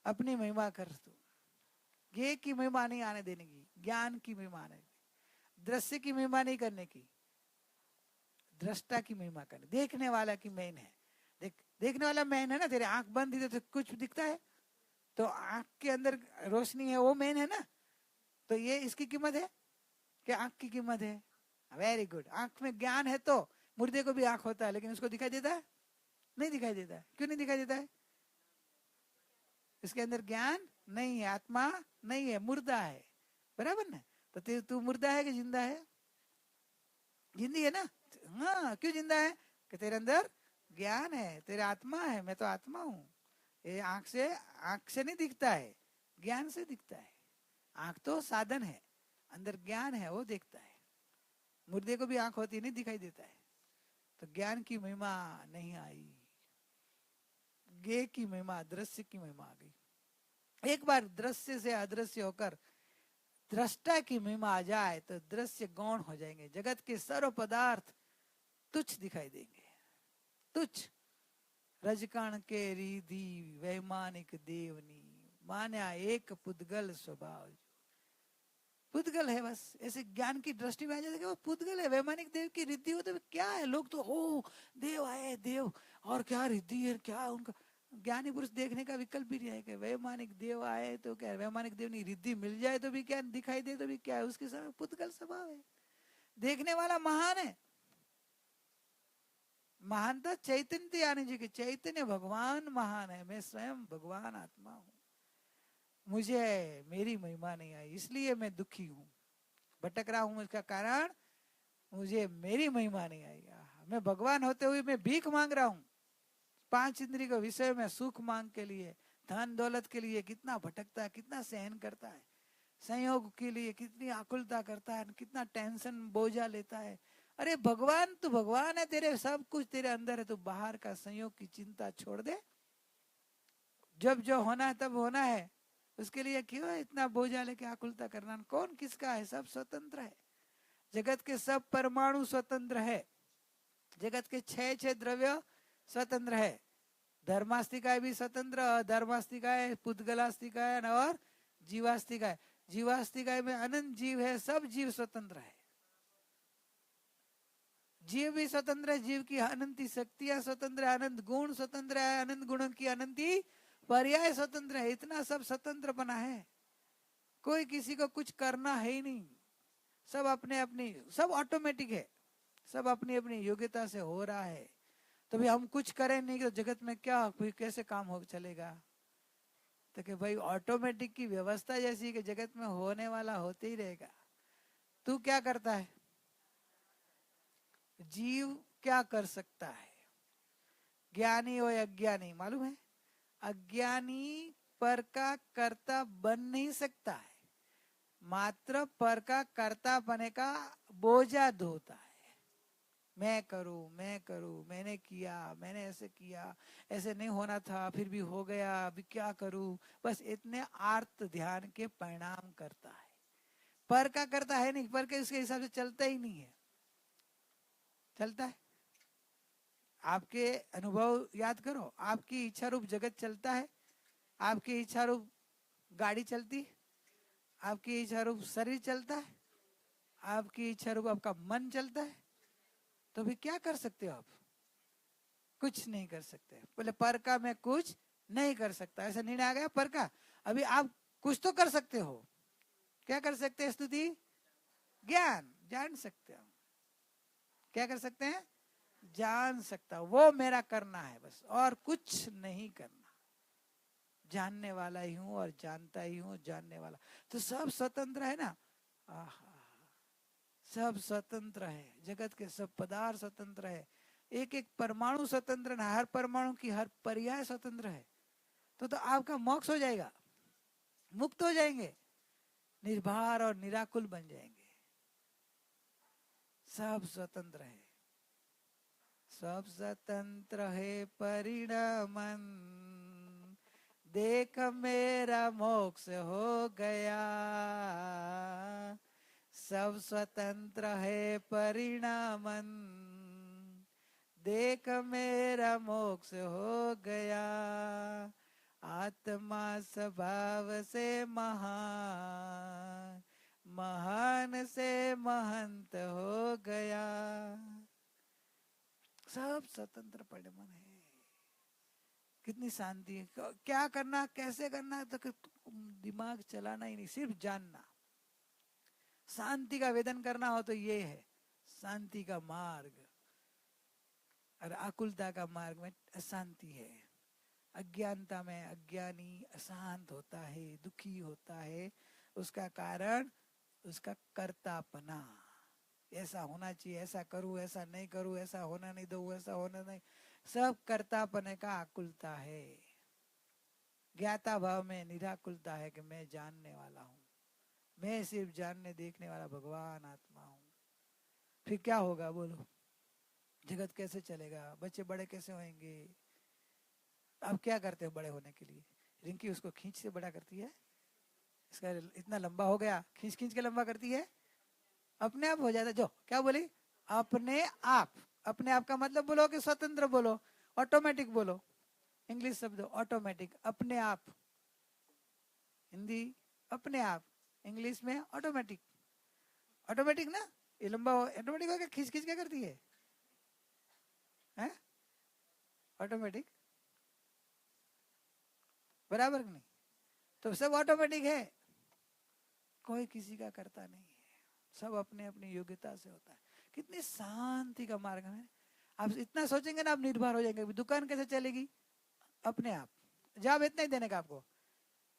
Speaker 1: अपनी महिमा कर तू, ये की महिमा नहीं आने देने की, ज्ञान की महिमा आने, दृश्य की महिमा नहीं करने की, दृष्टा की महिमा करने, देखने वाला की मेन है। देखने वाला मेन है ना, तेरे आंख बंद थी तो कुछ दिखता है, तो आंख के अंदर रोशनी है वो मेन है ना, तो ये इसकी कीमत है कि आंख की कीमत है। वेरी गुड, आंख में ज्ञान है तो मुर्दे को भी आंख होता है, लेकिन उसको दिखाई देता है? नहीं दिखाई देता है। क्यों नहीं दिखाई देता है? इसके अंदर ज्ञान नहीं है, आत्मा नहीं है, मुर्दा है, बराबर ना। तो तू मुर्दा है कि जिंदा है? जिंदी है ना, हाँ। क्यों जिंदा है? कि तेरे अंदर ज्ञान है, तेरा आत्मा है, मैं तो आत्मा हूँ। ये आंख से नहीं दिखता है, ज्ञान से दिखता है। आंख तो साधन है, अंदर ज्ञान है वो देखता है। मुर्दे को भी आंख होती है, नहीं दिखाई देता है। तो ज्ञान की महिमा नहीं आई, गे की महिमा, दृश्य की महिमा आ गई। एक बार दृश्य से अदृश्य होकर दृष्टा की महिमा आ जाए तो दृश्य गौण हो जाएंगे, जगत के सर्व पदार्थ तुच्छ दिखाई देंगे, तुच्छ। रजकण के रिधि वैमानिक देवनी, मान्या एक पुद्गल स्वभाव। पुद्गल है बस, ऐसे ज्ञान की दृष्टि में आ जाता है कि वो पुद्गल है। वैमानिक देव की रिद्धि हो तो क्या है, लोग तो ओ देव आए, देव, और क्या रिद्धि है, क्या उनका। ज्ञानी पुरुष देखने का विकल्प भी नहीं है कि वैमानिक देव आए तो क्या, वैमानिक देव नहीं, रिद्धि मिल जाए तो भी क्या, दिखाई दे तो भी क्या है, उसके समय पुद्गल स्वभाव है। देखने वाला महान है, महानता चैतन्य यानी जी की चैतन्य भगवान महान है, मैं स्वयं भगवान आत्मा हूँ, मुझे मेरी महिमा नहीं आई इसलिए मैं दुखी हूँ, भटक रहा हूँ, इसका कारण मुझे मेरी महिमा नहीं आई। मैं भगवान होते हुए मैं भीख मांग रहा हूँ, 5 इंद्रिय के विषय में सुख मांग के लिए, धन दौलत के लिए कितना भटकता है, कितना सहन करता है, संयोग के लिए कितनी आकुलता करता है, कितना टेंशन बोझा लेता है। अरे भगवान तू भगवान है, तेरे सब कुछ तेरे अंदर है, तू बाहर का संयोग की चिंता छोड़ दे, जब जो होना है तब होना है, उसके लिए क्यों इतना बोझा लेके आकुलता करना, कौन किसका है, सब स्वतंत्र है, जगत के सब परमाणु स्वतंत्र है, जगत के 6 द्रव्य स्वतंत्र है, धर्मास्तिकाय भी स्वतंत्र, अधर्मास्तिकाय, पुद्गलास्तिकाय और जीवास्तिकाय, जीवास्तिकाय में अनंत जीव है, सब जीव स्वतंत्र है, जीव भी स्वतंत्र है, जीव की अनंती शक्तियां स्वतंत्र है, अनंत गुण स्वतंत्र है, अनंत गुणों की अनंती पर्याय स्वतंत्र है, इतना सब स्वतंत्र बना है, कोई किसी को कुछ करना है ही नहीं, सब अपने अपनी, सब ऑटोमेटिक है, सब अपनी अपनी योग्यता से हो रहा है। तो भी हम कुछ करें नहीं तो जगत में क्या कोई कैसे काम हो चलेगा, तो कि भाई ऑटोमेटिक की व्यवस्था जैसी कि जगत में होने वाला होते ही रहेगा। तू क्या करता है, जीव क्या कर सकता है, ज्ञानी हो या अज्ञानी, मालूम है अज्ञानी पर का कर्ता बन नहीं सकता है, मात्र पर का कर्ता बने का बोझा ढोता है, मैं करूं, मैंने किया, मैंने ऐसे किया, ऐसे नहीं होना था फिर भी हो गया, अभी क्या करूं, बस इतने आर्त ध्यान के परिणाम करता है, पर का करता है नहीं, पर के उसके हिसाब से चलता ही नहीं है, चलता है। आपके अनुभव याद करो, आपकी इच्छा रूप जगत चलता है, आपकी इच्छा रूप गाड़ी चलती, आपकी इच्छा रूप शरीर चलता है, आपकी इच्छा रूप आपका मन चलता है, तो भी क्या कर सकते हो आप, कुछ नहीं कर सकते। बोले पर का मैं कुछ नहीं कर सकता, ऐसा निर्णय आ गया पर का। अभी आप कुछ तो कर सकते हो, क्या कर सकते हैं, स्तुति ज्ञान जान सकते हो, क्या कर सकते हैं, जान सकता, वो मेरा करना है बस, और कुछ नहीं करना, जानने वाला ही हूं और जानता ही हूं, जानने वाला, तो सब स्वतंत्र है ना, आहा सब स्वतंत्र है, जगत के सब पदार्थ स्वतंत्र है, एक एक परमाणु स्वतंत्र है, हर परमाणु की हर पर्याय स्वतंत्र है, तो आपका मोक्ष हो जाएगा, मुक्त हो जाएंगे, निर्भर और निराकुल बन जाएंगे, सब स्वतंत्र है, सब स्वतंत्र है परिणमन, देख मेरा मोक्ष हो गया, सब स्वतंत्र है परिणमन, देख मेरा मोक्ष हो गया, आत्मा स्वभाव से महान, महान से महंत हो गया, सब स्वतंत्र परिणमन है, कितनी शांति है, क्या करना कैसे करना तो दिमाग चलाना ही नहीं, सिर्फ जानना, शांति का वेदन करना हो तो ये है शांति का मार्ग, और आकुलता का मार्ग में अशांति है, अज्ञानता में अज्ञानी अशांत होता है, दुखी होता है, उसका कारण उसका कर्तापना, ऐसा होना चाहिए, ऐसा करूं, ऐसा नहीं करूं, ऐसा होना नहीं दो, ऐसा होना नहीं, सब कर्तापने का आकुलता है, ज्ञाता भाव में निराकुलता है कि मैं जानने वाला हूं, मैं सिर्फ जानने देखने वाला भगवान आत्मा हूं। फिर क्या होगा बोलो, जगत कैसे चलेगा, बच्चे बड़े कैसे होंगे, अब क्या करते हो बड़े होने के लिए, रिंकी उसको खींच से बड़ा करती है, इसका इतना लंबा हो गया, खींच खींच के लंबा करती है, अपने आप हो जाता है, जो क्या बोली, अपने आप, अपने आप का मतलब बोलो कि स्वतंत्र बोलो, ऑटोमेटिक बोलो, इंग्लिश शब्द ऑटोमेटिक, अपने आप, हिंदी अपने आप, इंग्लिश में ऑटोमेटिक, ऑटोमेटिक ना, ये लंबा ऑटोमेटिक हो गया, खींच खींच क्या करती है, ऑटोमेटिक, बराबर नहीं, तो सब ऑटोमेटिक है, कोई किसी का करता नहीं है, सब अपने अपनी योग्यता से होता है, कितनी शांति का मार्ग है। आप इतना सोचेंगे ना, आप निर्भर हो जाएंगे। दुकान कैसे चलेगी? अपने आप। जवाब इतना ही देने का आपको।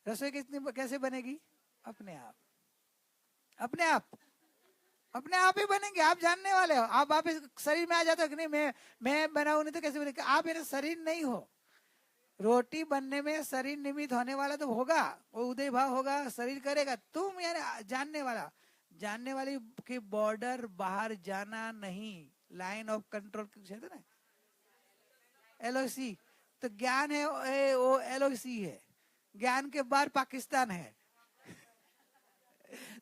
Speaker 1: रसोई कितनी कैसे बनेगी? अपने आप। अपने आप, अपने आप ही बनेंगे। आप जानने वाले हो। आप इस शरीर में आ जाते हो कि नहीं, मैं बनाऊं नहीं तो कैसे बनेगा? आप मेरा शरीर नहीं हो। रोटी बनने में शरीर निमित्त होने वाला तो होगा, वो उदय भाव होगा, शरीर करेगा। तुम यार जानने वाला, जानने वाली के बॉर्डर बाहर जाना नहीं। लाइन ऑफ कंट्रोल कहते ना, एलओसी। तो ज्ञान है वो एलओसी है। ज्ञान के बाहर पाकिस्तान है।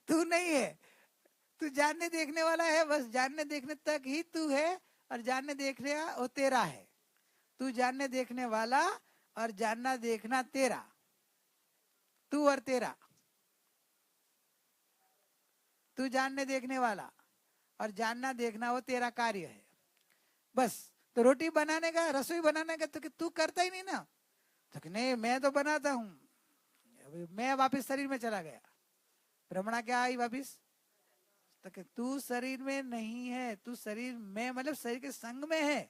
Speaker 1: तू नहीं है। तू जानने देखने वाला है, बस जानने देखने तक ही तू है। और जानने देखने वो तेरा है। तू जानने देखने वाला और जानना देखना तेरा। तू और तेरा। तू जानने देखने वाला और जानना देखना वो तेरा कार्य है। बस। तो रोटी बनाने का, रसोई बनाने का तो कि तू करता ही नहीं ना। तो कि नहीं मैं तो बनाता हूं। मैं वापस शरीर में चला गया। भ्रमणा क्या आई वापस? तो कि तू शरीर में नहीं है, तू शरीर में मतलब शरीर के संग में है।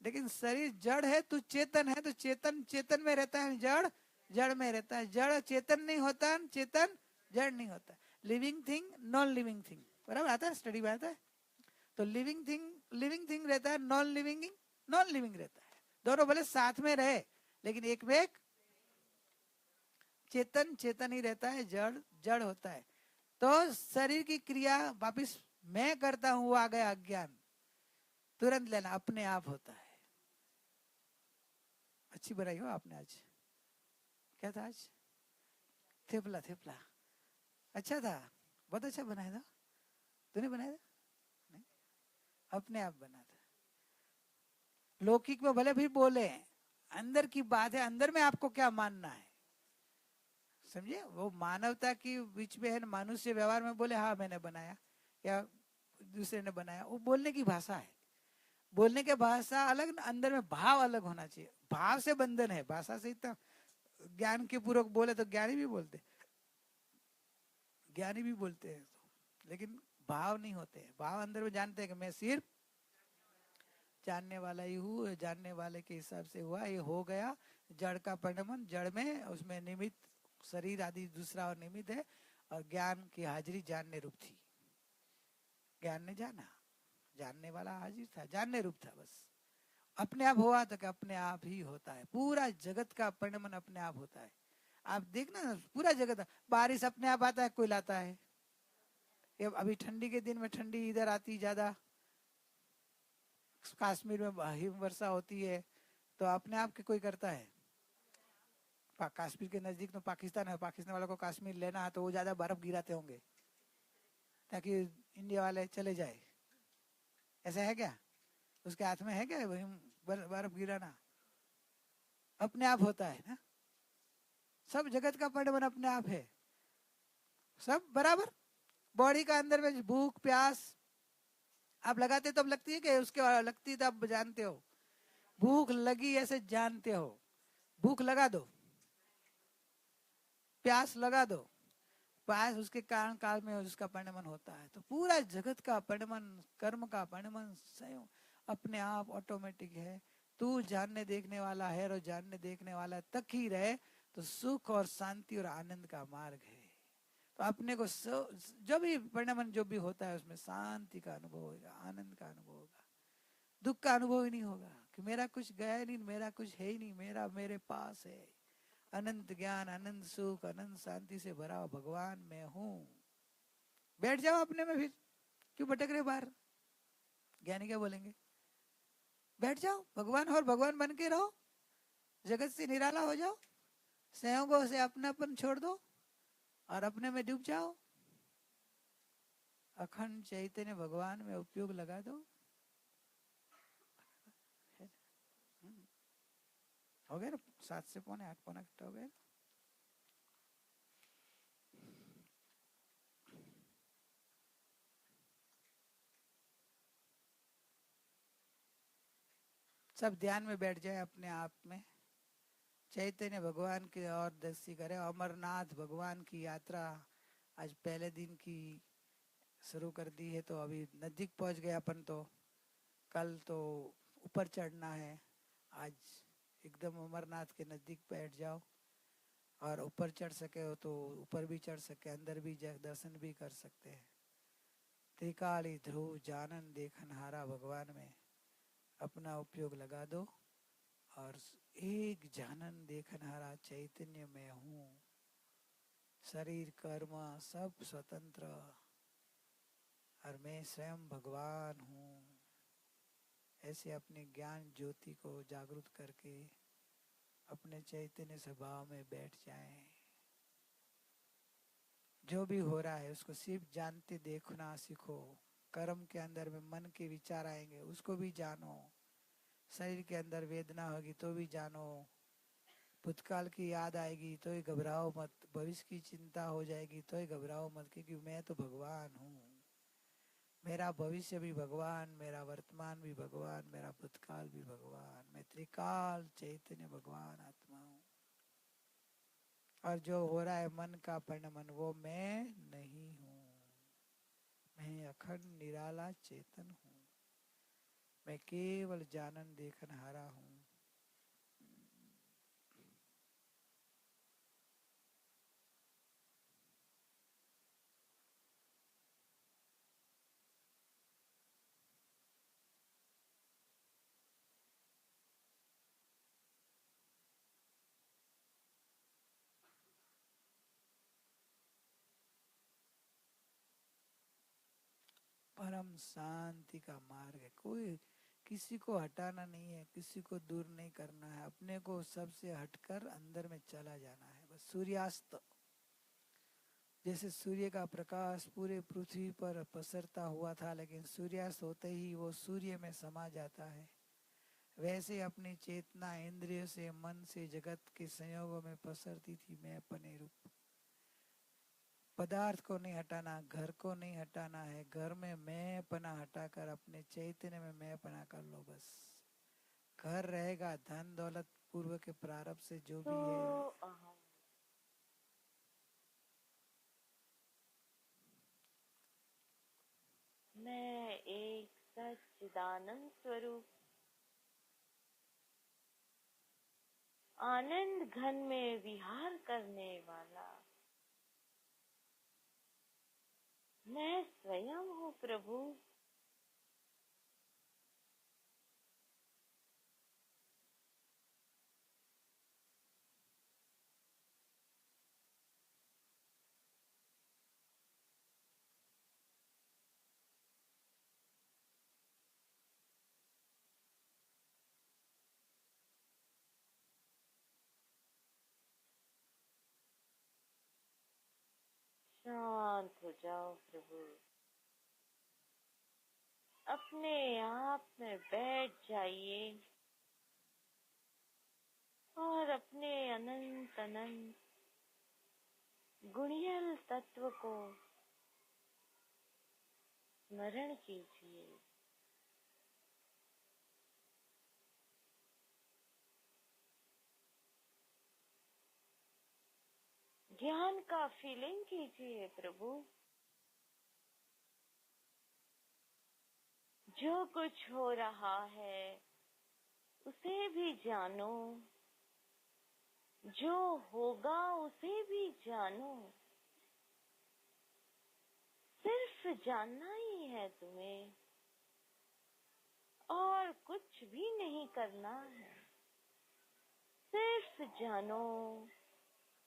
Speaker 1: लेकिन शरीर जड़ है, तू चेतन है। तो चेतन चेतन में रहता है, जड़ जड़ में रहता है। जड़ चेतन नहीं होता, चेतन जड़ नहीं होता। Living thing, non living thing, बराबर आता है, स्टडी में आता है। तो लिविंग थिंग रहता है, नॉन लिविंग रहता है। दोनों भले साथ में रहे, लेकिन एक में एक। चेतन चेतन ही रहता है, जड़ जड़ होता है। तो शरीर की क्रिया वापिस मैं करता हूं, वो आ गया अज्ञान। तुरंत लेना, अपने आप होता है। अच्छी बनाई हो आपने आज। क्या था आज? थेपला। थेपला अच्छा था, बहुत अच्छा बनाया था। तूने बनाया था? नहीं, अपने आप बना था। लौकिक में भले भी बोले, अंदर की बात है। अंदर में आपको क्या मानना है, समझे? वो मानवता की बीच में है। मनुष्य व्यवहार में बोले हाँ मैंने बनाया या दूसरे ने बनाया, वो बोलने की भाषा है। बोलने के भाषा अलग, अंदर में भाव अलग होना चाहिए। भाव से बंधन है, भाषा से इतना। ज्ञान के पूर्वक बोले तो ज्ञानी भी बोलते, ज्ञानी भी बोलते हैं, लेकिन भाव नहीं होते। भाव अंदर में जानते हैं कि मैं सिर्फ जानने वाला ही हूँ, जानने वाले के हिसाब से हुआ, ये हो गया। जड़ का परिणमन, जड़ में उसमें निमित्त शरीर आदि दूसरा और निमित्त है। और ज्ञान की हाजिरी जानने रूप थी। ज्ञान ने जाना, जानने वाला हाजिर था, जानने रूप था। बस अपने आप हुआ तो क्या? अपने आप ही होता है। पूरा जगत का परिणमन अपने आप होता है। आप देखना, पूरा जगत। बारिश अपने आप आता है, कोई लाता है? ये अभी ठंडी के दिन में ठंडी इधर आती ज्यादा, कश्मीर में हिम वर्षा होती है, तो अपने आप के कोई करता है? कश्मीर के नजदीक तो पाकिस्तान है, पाकिस्तान वालों को कश्मीर लेना है तो वो ज्यादा बर्फ गिराते होंगे ताकि इंडिया वाले चले जाए। ऐसा है क्या? उसके हाथ में है क्या बर्फ गिराना? अपने आप होता है ना। सब जगत का परिणमन अपने आप है, सब बराबर। बॉडी का अंदर में भूख प्यास आप लगाते तब लगती है कि उसके लगती तब जानते हो। भूख लगी ऐसे जानते हो। भूख लगा दो, प्यास लगा दो, प्यास उसके कारण काल में उसका परिणमन होता है। तो पूरा जगत का परिणमन, कर्म का परिणमन स्वयं अपने आप ऑटोमेटिक है। तू जानने देखने वाला है और जानने देखने वाला तक ही रहे तो सुख और शांति और आनंद का मार्ग है। तो अपने को जो भी परिणमन जो भी होता है उसमें शांति का अनुभव होगा, आनंद का अनुभव होगा, दुख का अनुभव ही नहीं होगा कि मेरा कुछ गया नहीं, मेरा कुछ है ही नहीं, मेरा मेरे पास है। अनंत ज्ञान, अनंत सुख, अनंत शांति से भरा भगवान मैं हूं। बैठ जाओ अपने में, फिर क्यों भटक रहे बाहर? ज्ञानी क्या बोलेंगे? बैठ जाओ भगवान और भगवान बन के रहो, जगत से निराला हो जाओ, संयोगों से अपनापन छोड़ दो और अपने में डूब जाओ। अखंड चैतन्य भगवान में उपयोग लगा दो। हो गया ना? 7 से पौने 8, पौना 8 हो गया। सब ध्यान में बैठ जाए अपने आप में। चैतन्य भगवान की ओर दृष्टि करें। अमरनाथ भगवान की यात्रा आज पहले दिन की शुरू कर दी है, तो अभी नजदीक पहुंच गए अपन। तो कल तो ऊपर चढ़ना है। आज एकदम अमरनाथ के नजदीक बैठ जाओ और ऊपर चढ़ सके हो तो ऊपर भी चढ़ सके, अंदर भी दर्शन भी कर सकते हैं। त्रिकाली ध्रुव जानन देखन हारा भगवान में अपना उपयोग लगा दो और एक जानन देखन हारा चैतन्य में हूँ, शरीर कर्म सब स्वतंत्र और मैं स्वयं भगवान हूँ। ऐसे अपने ज्ञान ज्योति को जागृत करके अपने चैतन्य स्वभाव में बैठ जाएं। जो भी हो रहा है उसको सिर्फ जानते देखना सीखो। कर्म के अंदर में मन के विचार आएंगे उसको भी जानो, शरीर के अंदर वेदना होगी तो भी जानो, भूतकाल की याद आएगी तो ही घबराओ मत, भविष्य की चिंता हो जाएगी तो ही घबराओ मत, क्योंकि मैं तो भगवान हूँ। मेरा भविष्य भी भगवान, मेरा वर्तमान भी भगवान, मेरा भूतकाल भी भगवान, मैं त्रिकाल चैतन्य भगवान आत्मा हूँ। और जो हो रहा है मन का परिणमन वो मैं नहीं हूँ, मैं अखंड निराला चेतन हूँ, मैं केवल जानन देखन हारा हूँ। परम शांति का मार्ग है। कोई किसी को हटाना नहीं है, किसी को दूर नहीं करना है, अपने को सबसे हटकर अंदर में चला जाना है। बस सूर्यास्त जैसे सूर्य का प्रकाश पूरे पृथ्वी पर पसरता हुआ था, लेकिन सूर्यास्त होते ही वो सूर्य में समा जाता है, वैसे अपनी चेतना इंद्रियों से मन से जगत के संयोगों में पसरती थी मैं अपने रूप। पदार्थ को नहीं हटाना, घर को नहीं हटाना है, घर में मैं पना हटाकर अपने चैतन्य में मैं पना कर लो। बस घर रहेगा, धन दौलत पूर्व के प्रारब्ध से जो भी है,
Speaker 2: मैं एक सच्चिदानंद स्वरूप आनंद घन में विहार करने वाला मैं स्वयं हूँ प्रभु। शांत हो जाओ प्रभु, अपने आप में बैठ जाइए और अपने अनंत अनंत गुणियल तत्व को स्मरण कीजिए। ज्ञान का फीलिंग कीजिए प्रभु। जो कुछ हो रहा है उसे भी जानो, जो होगा उसे भी जानो। सिर्फ जानना ही है तुम्हें और कुछ भी नहीं करना है। सिर्फ जानो,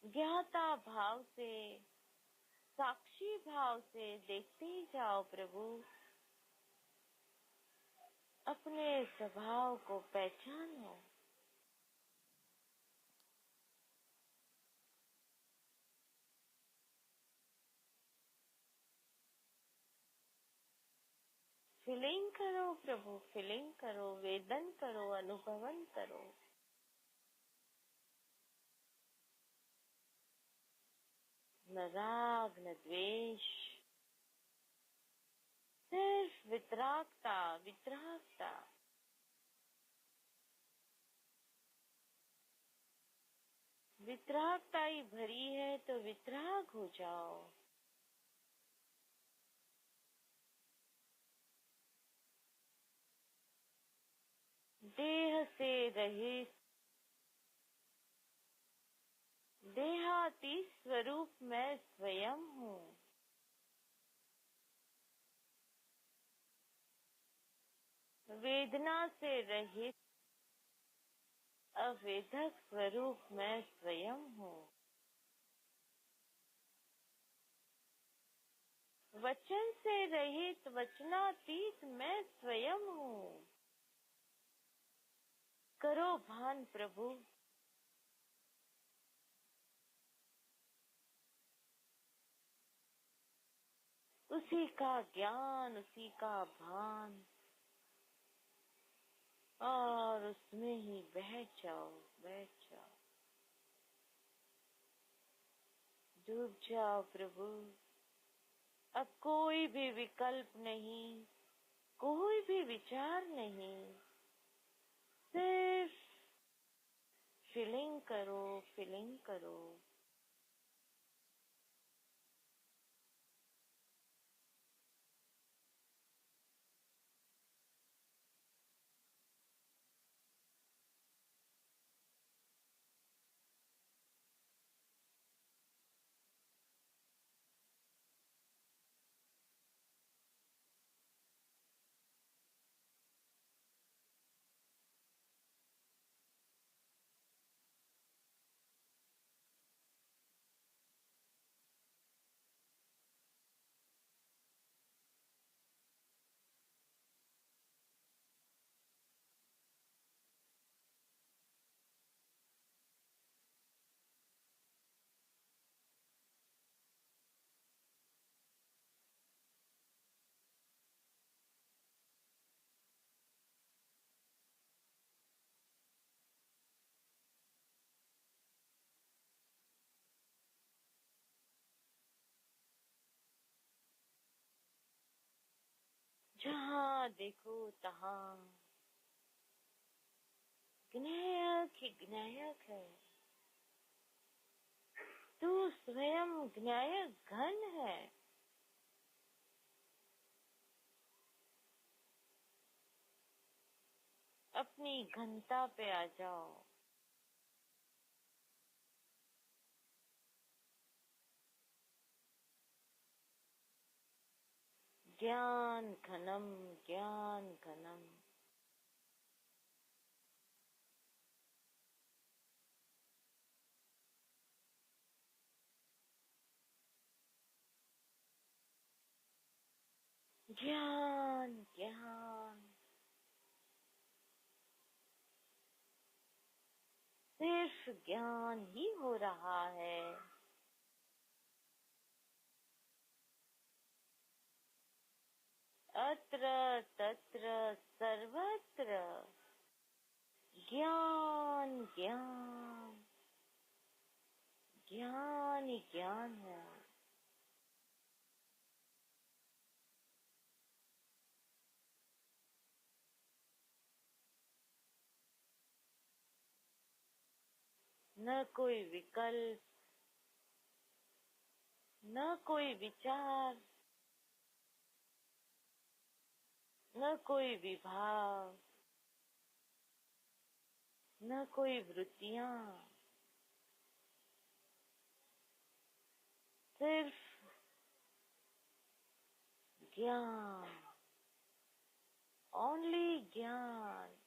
Speaker 2: ज्ञाता भाव से, साक्षी भाव से देखते ही जाओ प्रभु। अपने स्वभाव को पहचानो। फीलिंग करो प्रभु, फीलिंग करो, वेदन करो, अनुभवन करो। न राग न द्वेष, सिर्फ वितरागता, वितरागता। वितरागता ही भरी है तो वितराग हो जाओ। देह से रहित देहातीत स्वरूप मैं स्वयं हूँ। वेदना से रहित अवेदक स्वरूप मैं स्वयं हूँ। वचन से रहित वचनातीत मैं स्वयं हूँ। करो भान प्रभु, उसी का ज्ञान, उसी का भान, और उसमें ही बैठ जाओ, बैठ जाओ, डूब जाओ प्रभु। अब कोई भी विकल्प नहीं, कोई भी विचार नहीं, सिर्फ फीलिंग करो, फीलिंग करो। जहाँ देखो तहाँ ज्ञायक ही ज्ञायक है। तू स्वयं ज्ञायक घन है। अपनी घनता पे आ जाओ। ज्ञान घनम, ज्ञान घनम। ज्ञान, ज्ञान, सिर्फ ज्ञान ही हो रहा है। अत्र तत्र सर्वत्र ज्ञान, ज्ञान, ज्ञान ही ज्ञान है। न कोई विकल्प, न कोई विचार, न कोई विभाव, न कोई वृत्तियाँ, सिर्फ ज्ञान, ओनली ज्ञान।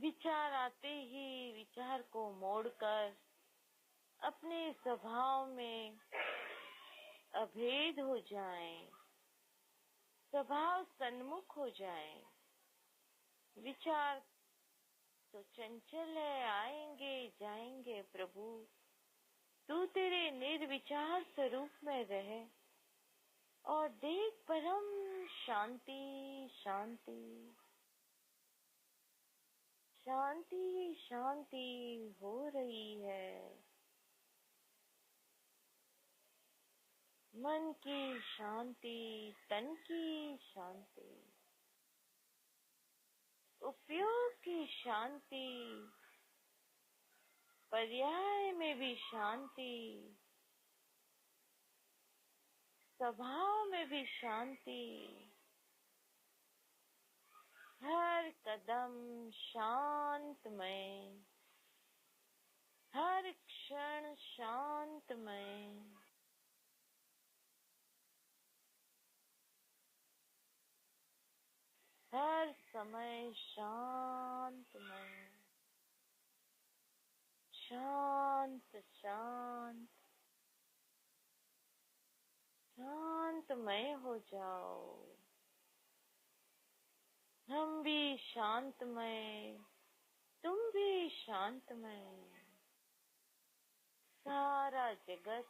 Speaker 2: विचार आते ही विचार को मोड़कर अपने स्वभाव में अभेद हो जाएं, स्वभाव सन्मुख हो जाएं। विचार तो चंचल है, आएंगे जाएंगे प्रभु, तू तेरे निर्विचार स्वरूप में रहे और देख परम शांति शांति शांति शांति हो रही है। मन की शांति, तन की शांति, उपयोग की शांति, पर्याय में भी शांति, स्वभाव में भी शांति, हर कदम शांतमय, हर क्षण शांतमय। हर समय शांतमय, शांत शांत शांतमय हो जाओ। हम भी शांतमय, तुम भी शांतमय, सारा जगत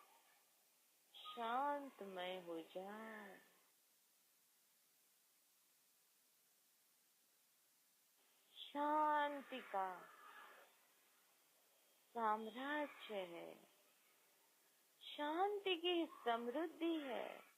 Speaker 2: शांतमय हो जाए। शांति का साम्राज्य है, शांति की समृद्धि है।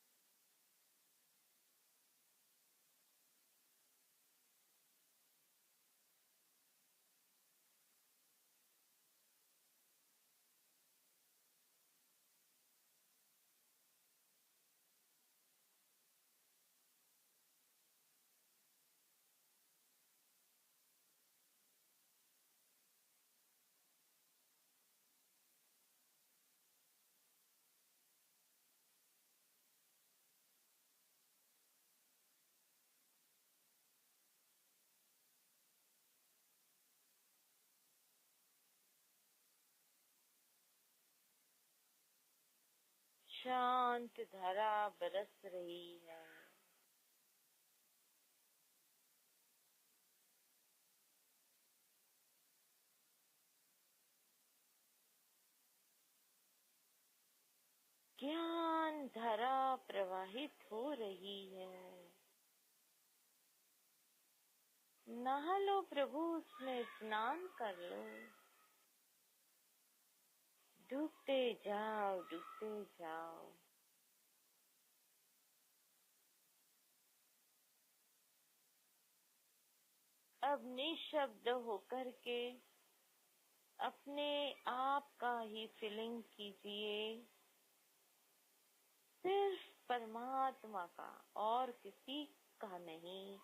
Speaker 2: शांत धारा बरस रही है। ज्ञान धारा प्रवाहित हो रही है। नहा लो प्रभु, उसमें स्नान कर लो। डूबते जाओ, डूबते जाओ। अब निशब्द होकर के अपने आप का ही फीलिंग कीजिए, सिर्फ परमात्मा का और किसी का नहीं।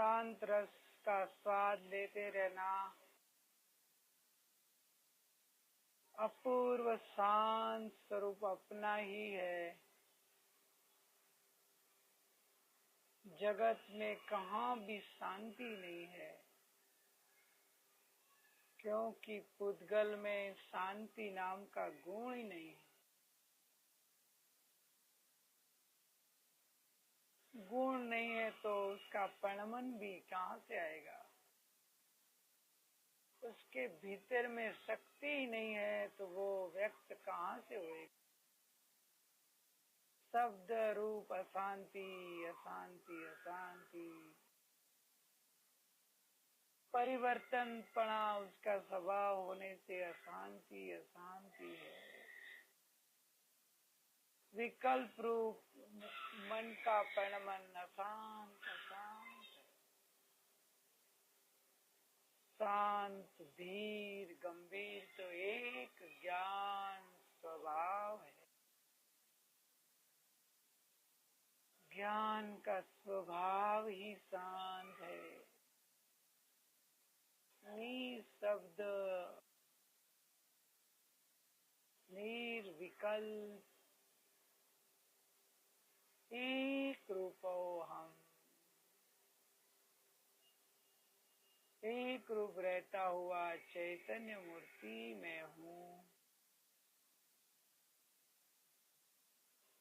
Speaker 3: शांत रस का स्वाद लेते रहना। अपूर्व शांत स्वरूप अपना ही है। जगत में कहाँ भी शांति नहीं है, क्योंकि पुद्गल में शांति नाम का गुण ही नहीं है। गुण नहीं है तो उसका परिणमन भी कहाँ से आएगा। उसके भीतर में शक्ति ही नहीं है तो वो व्यक्त कहाँ से होएगा। शब्द रूप अशांति अशांति अशांति, परिवर्तनपना उसका स्वभाव होने से अशांति अशांति है। विकल्प रूप मन का परिणमन अशांत अशांत, शांत धीर गंभीर तो एक ज्ञान स्वभाव है। ज्ञान का स्वभाव ही शांत है। निशब्द निर्विकल्प एक रूपो हम, एक रूप रहता हुआ चैतन्य मूर्ति में हूँ।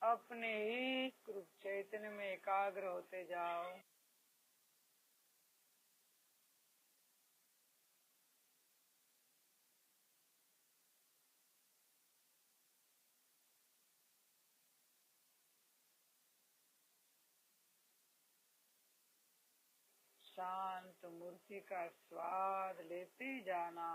Speaker 3: अपने एक रूप चैतन्य में एकाग्र होते जाओ। शांत मूर्ति का स्वाद लेते जाना।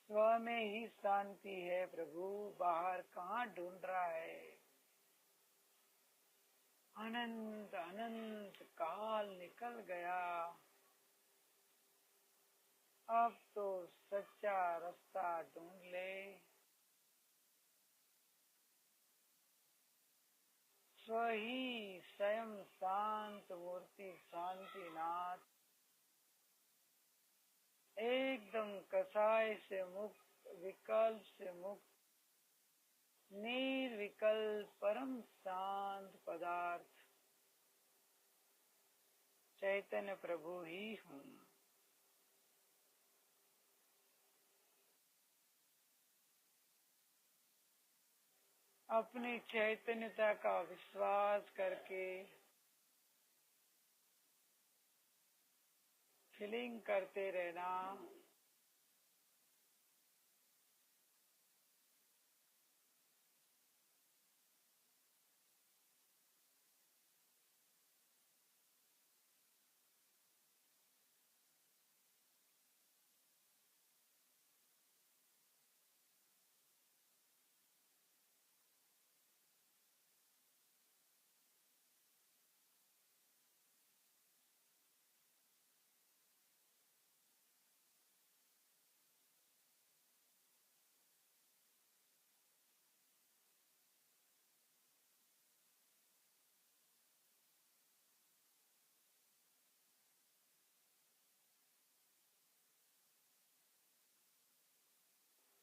Speaker 3: स्व में ही शांति है प्रभु, बाहर कहाँ ढूंढ रहा है। अनंत अनंत काल निकल गया, अब तो सच्चा रास्ता ढूंढ ले। स्व ही स्वयं शांत मूर्ति शांतिनाथ, एकदम कसाय से मुक्त, विकल्प से मुक्त, निर्विकल्प परम शांत पदार्थ चैतन्य प्रभु ही हूँ। अपनी चैतन्यता का विश्वास करके फीलिंग करते रहना।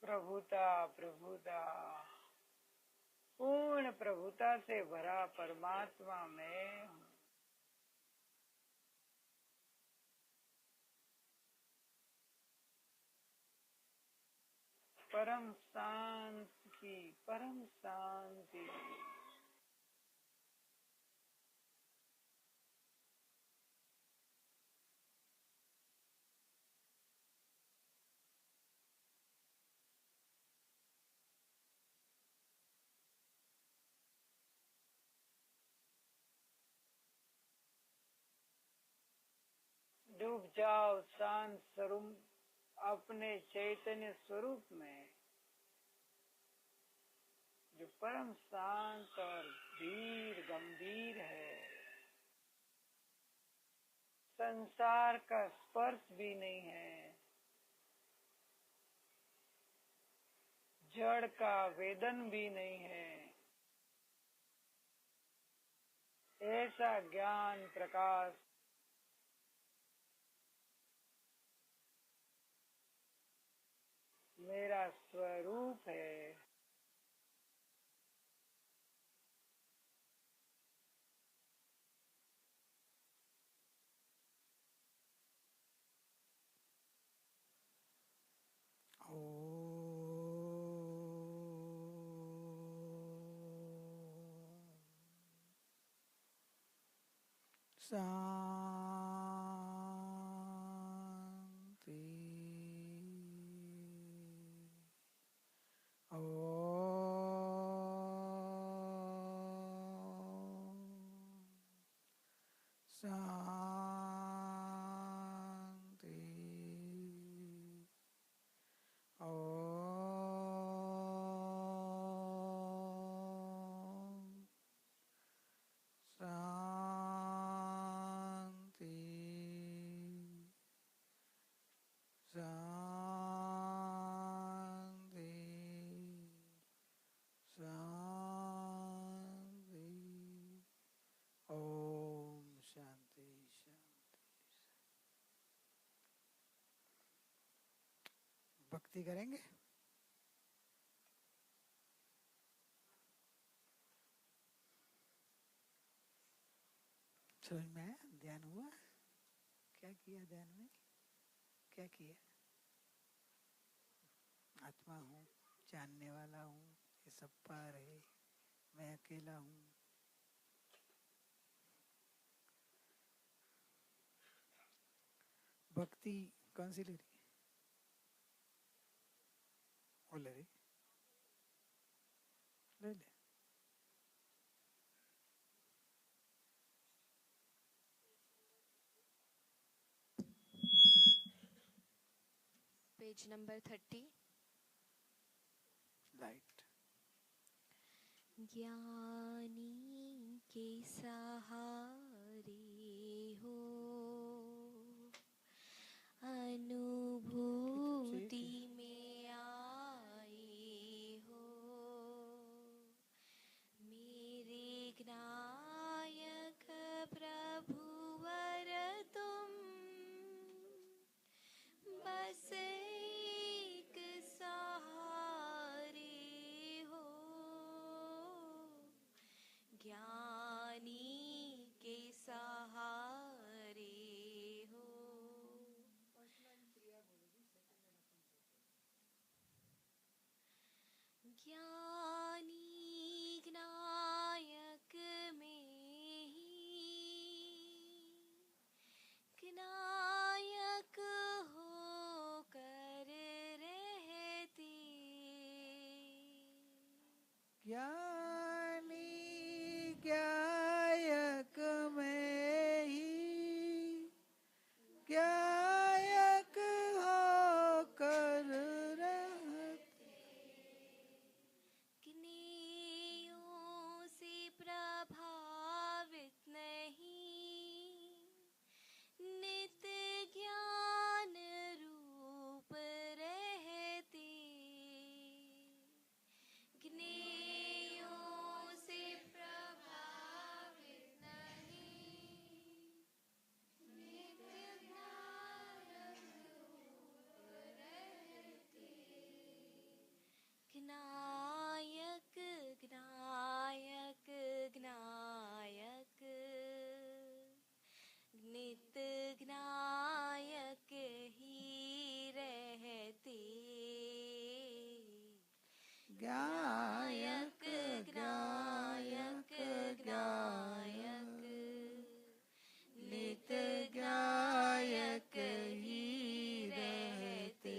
Speaker 3: प्रभुता प्रभुता, पूर्ण प्रभुता से भरा परमात्मा में हूँ। परम शांति की परम शांति। डूब जाओ शांत स्वरूप अपने चैतन्य स्वरूप में, जो परम शांत और धीर गंभीर है। संसार का स्पर्श भी नहीं है, जड़ का वेदन भी नहीं है। ऐसा ज्ञान प्रकाश मेरा स्वरूप है।
Speaker 1: शांति। शांति। शांति। शांति। शांति। ओम शांति शांति। भक्ति करेंगे। समझ में आया? ध्यान हुआ? क्या किया ध्यान में? क्या किया? आत्मा हूँ, जानने वाला हूँ, ये सब पार है, मैं अकेला हूँ। भक्ति कौन सी ले रही? वो ले रही? ले ले।
Speaker 4: Page number 30।
Speaker 1: लाइट।
Speaker 4: ज्ञानी के सहारे हो, अनुभूति में आए हो, मेरे ज्ञायक प्रभुवर तुम, बस एक सहारे हो। ज्ञानी के सहारे हो। ज्ञानी ज्ञायक में ही ज्ञायक होकर रहते।
Speaker 1: ज्ञानी ज्ञायक में ही ज्ञायक होकर रहते।
Speaker 4: ज्ञेयों से प्रभावित नहीं, नित्य ज्ञान रूप रहते। ज्ञेयों से प्रभावित नहीं, नित्य ज्ञान रूप रहते। ज्ञायक ज्ञायक ज्ञायक, नित्य ज्ञायक ही रहते।
Speaker 1: ज्ञायक ज्ञायक ज्ञायक,
Speaker 4: नित्य ज्ञायक ही रहते।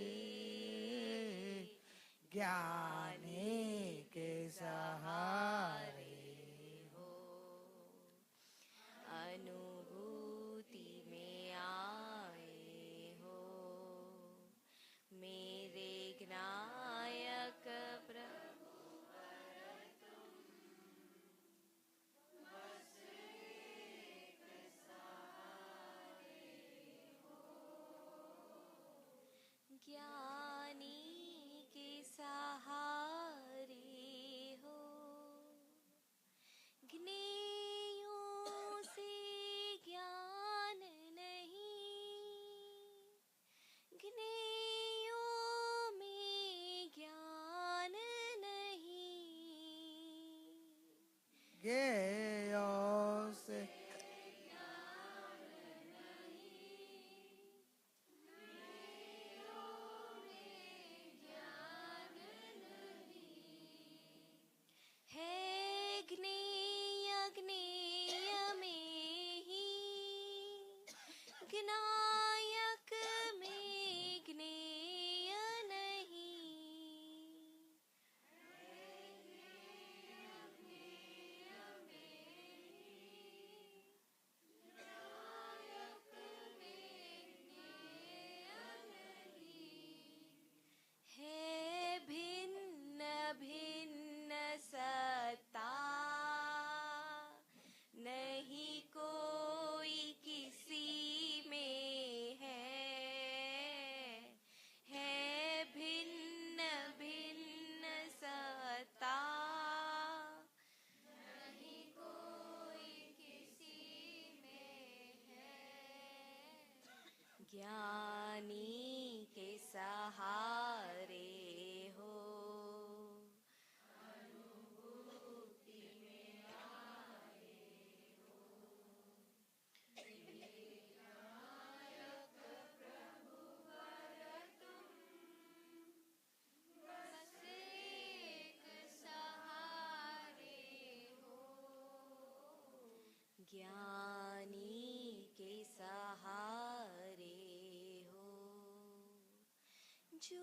Speaker 1: ज्ञानी के सहारे
Speaker 4: हो, अनुभूति में आए हो, मेरे ज्ञायक प्रभु तुम, बस एक सहारे हो। ज्ञानी के सहारे नायक में ज्ञेय नहीं। है भिन्न भिन्न सत्ता, नहीं कोई किसी में है भिन्न भिन्न सत्ता, नहीं कोई किसी में है। ज्ञानी के सहारे हो, ज्ञानी के सहारे हो। जो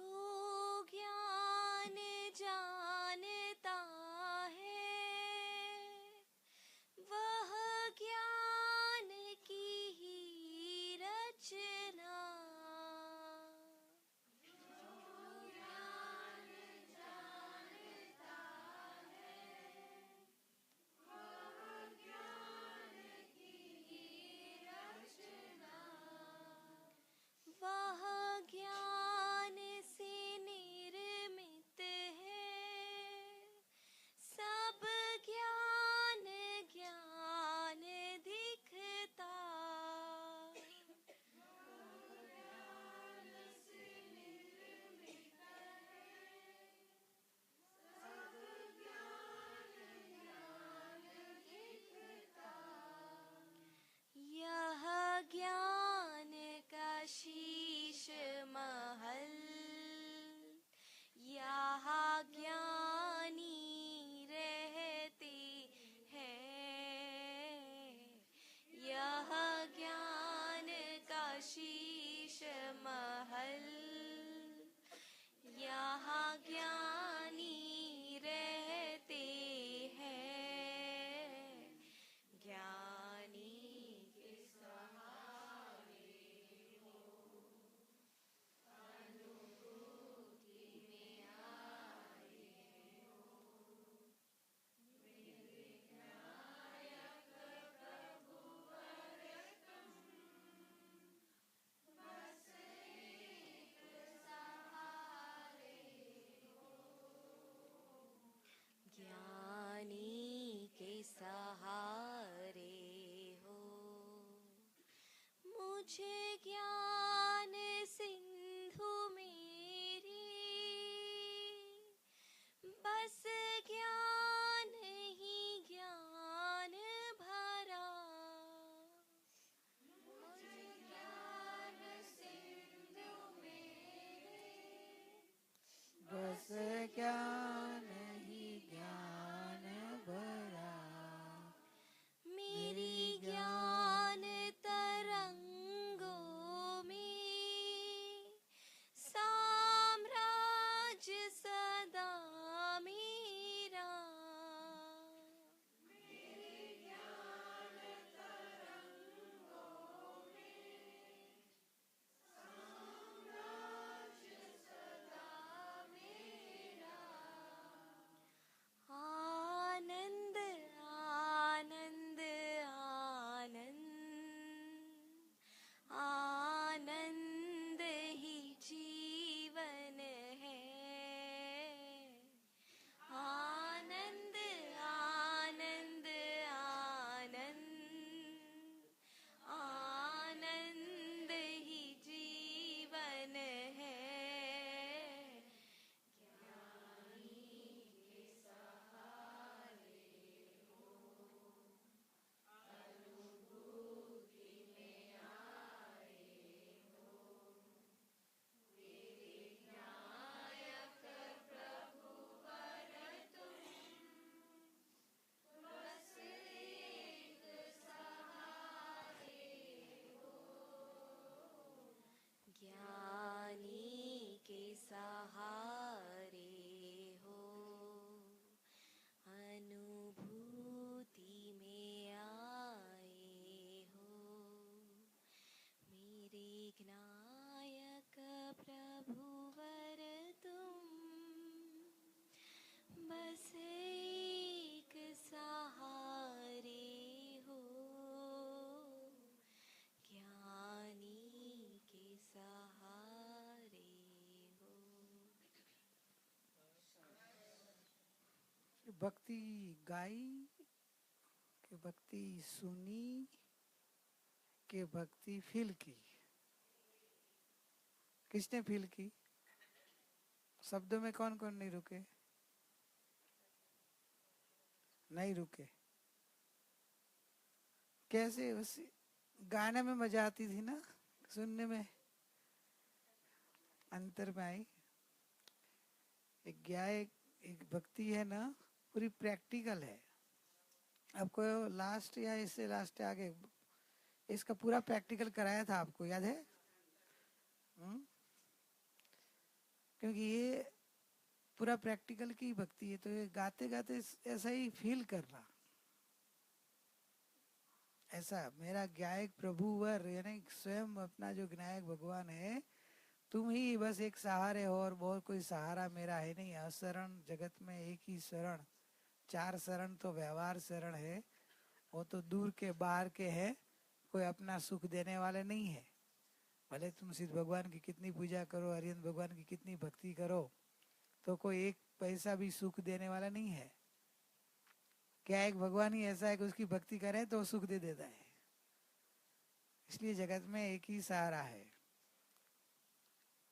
Speaker 1: भक्ति गाई, कि भक्ति सुनी, कि भक्ति फील की? किसने फील की? शब्दों में कौन कौन नहीं रुके? नहीं रुके। कैसे? उस गाने में मजा आती थी ना, सुनने में, अंतर में आई। एक गायक, एक भक्ति है ना, पूरी प्रैक्टिकल है। आपको लास्ट या इससे लास्ट आगे इसका पूरा प्रैक्टिकल कराया था, आपको याद है? क्योंकि ये पूरा प्रैक्टिकल की भक्ति है, तो ये गाते गाते ऐसा ही फील करना। ऐसा मेरा गायक प्रभुवर, यानी स्वयं अपना जो गायक भगवान है, तुम ही बस एक सहारे हो और बहुत कोई सहारा मेरा है नहीं। असरण जगत में एक ही शरण, 4 शरण तो व्यवहार शरण है, वो तो दूर के बाहर के है, कोई अपना सुख देने वाले नहीं है। भले तुम सिद्ध भगवान की कितनी पूजा करो, हरिहर भगवान की कितनी भक्ति करो, तो कोई एक पैसा भी सुख देने वाला नहीं है। क्या एक भगवान ही ऐसा है कि उसकी भक्ति करे तो सुख दे देता है। इसलिए जगत में एक ही सहारा है।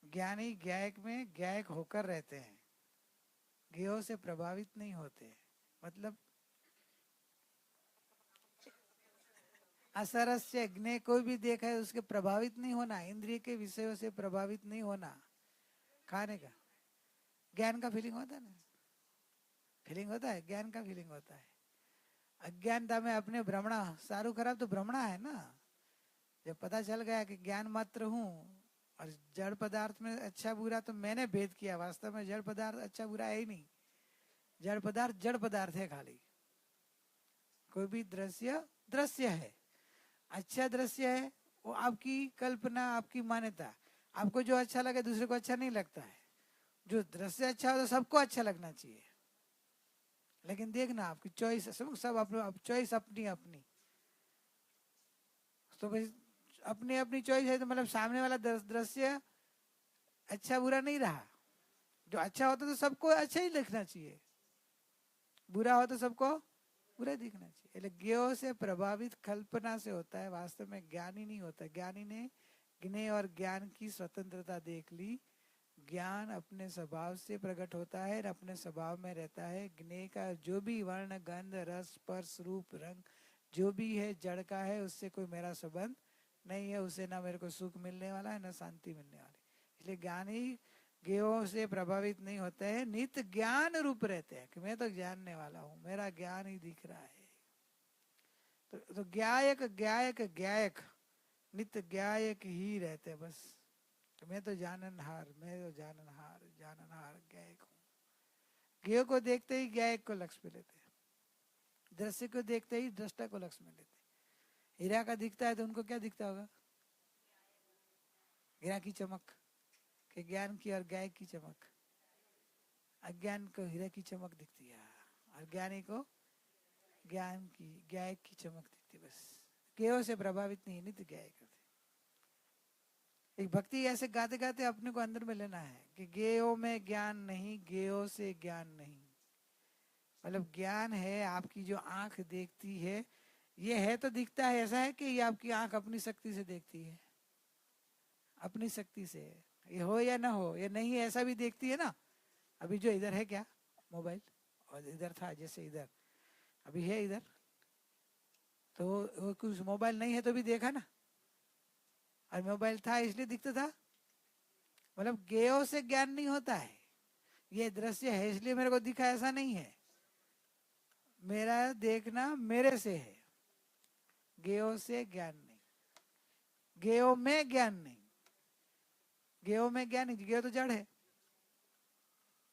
Speaker 1: ज्ञानी गायक में गायक होकर रहते हैं, ज्ञेयों से प्रभावित नहीं होते। मतलब असरस्य ज्ञेय कोई भी देखा है उसके प्रभावित नहीं होना, इंद्रिय के विषयों से प्रभावित नहीं होना। खाने का ज्ञान का फीलिंग होता है ना, फीलिंग होता है, ज्ञान का फीलिंग होता है। अज्ञानता में अपने भ्रमणा, सारू खराब तो भ्रमणा है ना। जब पता चल गया कि ज्ञान मात्र हूँ और जड़ पदार्थ में अच्छा बुरा तो मैंने भेद किया, वास्तव में जड़ पदार्थ अच्छा बुरा है ही नहीं। जड़ पदार्थ है खाली। कोई भी दृश्य दृश्य है, अच्छा दृश्य है, वो आपकी कल्पना, आपकी मान्यता। आपको जो अच्छा लगे दूसरे को अच्छा नहीं लगता है। जो दृश्य अच्छा हो तो सबको अच्छा लगना चाहिए, लेकिन देखना आपकी चॉइस, सब आप चॉइस अपनी अपनी। तो भाई अपनी अपनी चॉइस है, तो मतलब सामने वाला दृश्य अच्छा बुरा नहीं रहा। जो अच्छा होता तो सबको अच्छा ही लिखना चाहिए, बुरा हो तो सबको बुरा दिखना चाहिए। ज्ञेयों से प्रभावित कल्पना से होता है, वास्तव में ज्ञानी नहीं होता। ज्ञानी ने ज्ञेय और ज्ञान की स्वतंत्रता देख ली। ज्ञान अपने स्वभाव से प्रकट होता है और अपने स्वभाव में रहता है। ज्ञेय का जो भी वर्ण, गंध, रस, स्पर्श, रूप, रंग जो भी है जड़ का है, उससे कोई मेरा संबंध नहीं है। उससे ना मेरे को सुख मिलने वाला है ना शांति मिलने वाली। इसलिए ज्ञानी ज्ञेयों से प्रभावित नहीं होते हैं, नित्य ज्ञान रूप रहते हैं कि मैं तो जानने वाला हूँ, मेरा ज्ञान ही दिख रहा है। तो गायक गायक गायक नित्य गायक ही रहते हैं बस। तो मैं तो जाननहार, मैं तो जाननहार, जाननहार गायक हूँ। ज्ञेय को देखते ही गायक को लक्ष्य में लेते हैं, दृश्य को देखते ही दृष्टा को लक्ष्य में लेते हैं। हीरा का दिखता है तो उनको क्या दिखता होगा? हीरा की चमक, के ज्ञान की और गायक की चमक। अज्ञान को हीरा की चमक दिखती है और ज्ञानी को ज्ञान की, गायक की चमक दिखती। बस ज्ञेयों से प्रभावित नहीं, नित्य गायक होते। एक भक्ति ऐसे गाते गाते अपने को अंदर में लेना है कि ज्ञेयों में ज्ञान नहीं, ज्ञेयों से ज्ञान नहीं। मतलब ज्ञान है, आपकी जो आंख देखती है, ये है तो दिखता है। ऐसा है कि ये आपकी आंख अपनी शक्ति से देखती है, अपनी शक्ति से। ये हो या ना हो, ये नहीं है ऐसा भी देखती है ना। अभी जो इधर है क्या मोबाइल, और इधर था जैसे इधर, अभी है इधर, तो कुछ मोबाइल नहीं है तो भी देखा ना, और मोबाइल था इसलिए दिखता था। मतलब ज्ञेयों से ज्ञान नहीं होता है। ये दृश्य है इसलिए मेरे को दिखा, ऐसा नहीं है। मेरा देखना मेरे से है, ज्ञेयों से ज्ञान नहीं, ज्ञेयों में ज्ञान नहीं। ज्ञेयों में ज्ञान नहीं, ज्ञेय तो जड़ है।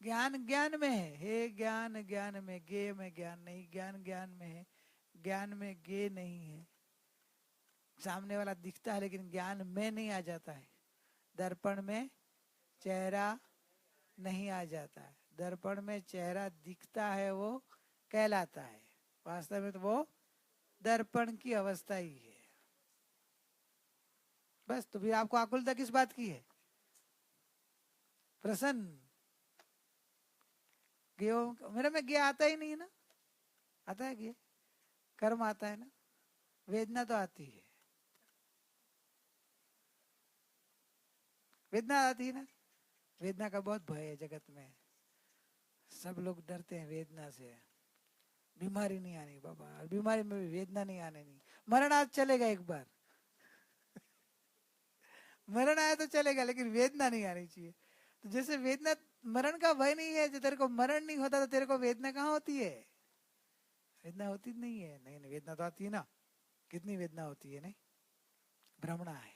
Speaker 1: ज्ञान ज्ञान में है, हे ज्ञान ज्ञान में, ज्ञेय में ज्ञान नहीं। ज्ञान ज्ञान में है, ज्ञान में ज्ञेय नहीं है। सामने वाला दिखता है लेकिन ज्ञान में नहीं आ जाता है। दर्पण में चेहरा नहीं आ जाता है, दर्पण में चेहरा दिखता है वो कहलाता है, वास्तव में तो वो दर्पण की अवस्था ही है। बस, तो फिर आपको आकुलता किस बात की है? प्रसन्न गेहूं मेरे में गे आता ही नहीं ना, आता है गे? कर्म आता है ना, वेदना तो आती है, वेदना आती है ना। वेदना का बहुत भय है जगत में, सब लोग डरते हैं वेदना से। बीमारी नहीं आनी बाबा, बीमारी में भी वेदना नहीं आने नहीं। मरण आज चलेगा एक बार, मरण आया तो चलेगा, लेकिन वेदना नहीं आनी चाहिए। तो जैसे वेदना, मरण का भय नहीं है, जो तेरे को मरण नहीं होता तो तेरे को वेदना कहाँ होती है? वेदना होती नहीं है। नहीं नहीं, वेदना तो आती है ना, कितनी वेदना होती है। नहीं, भ्रमणा है,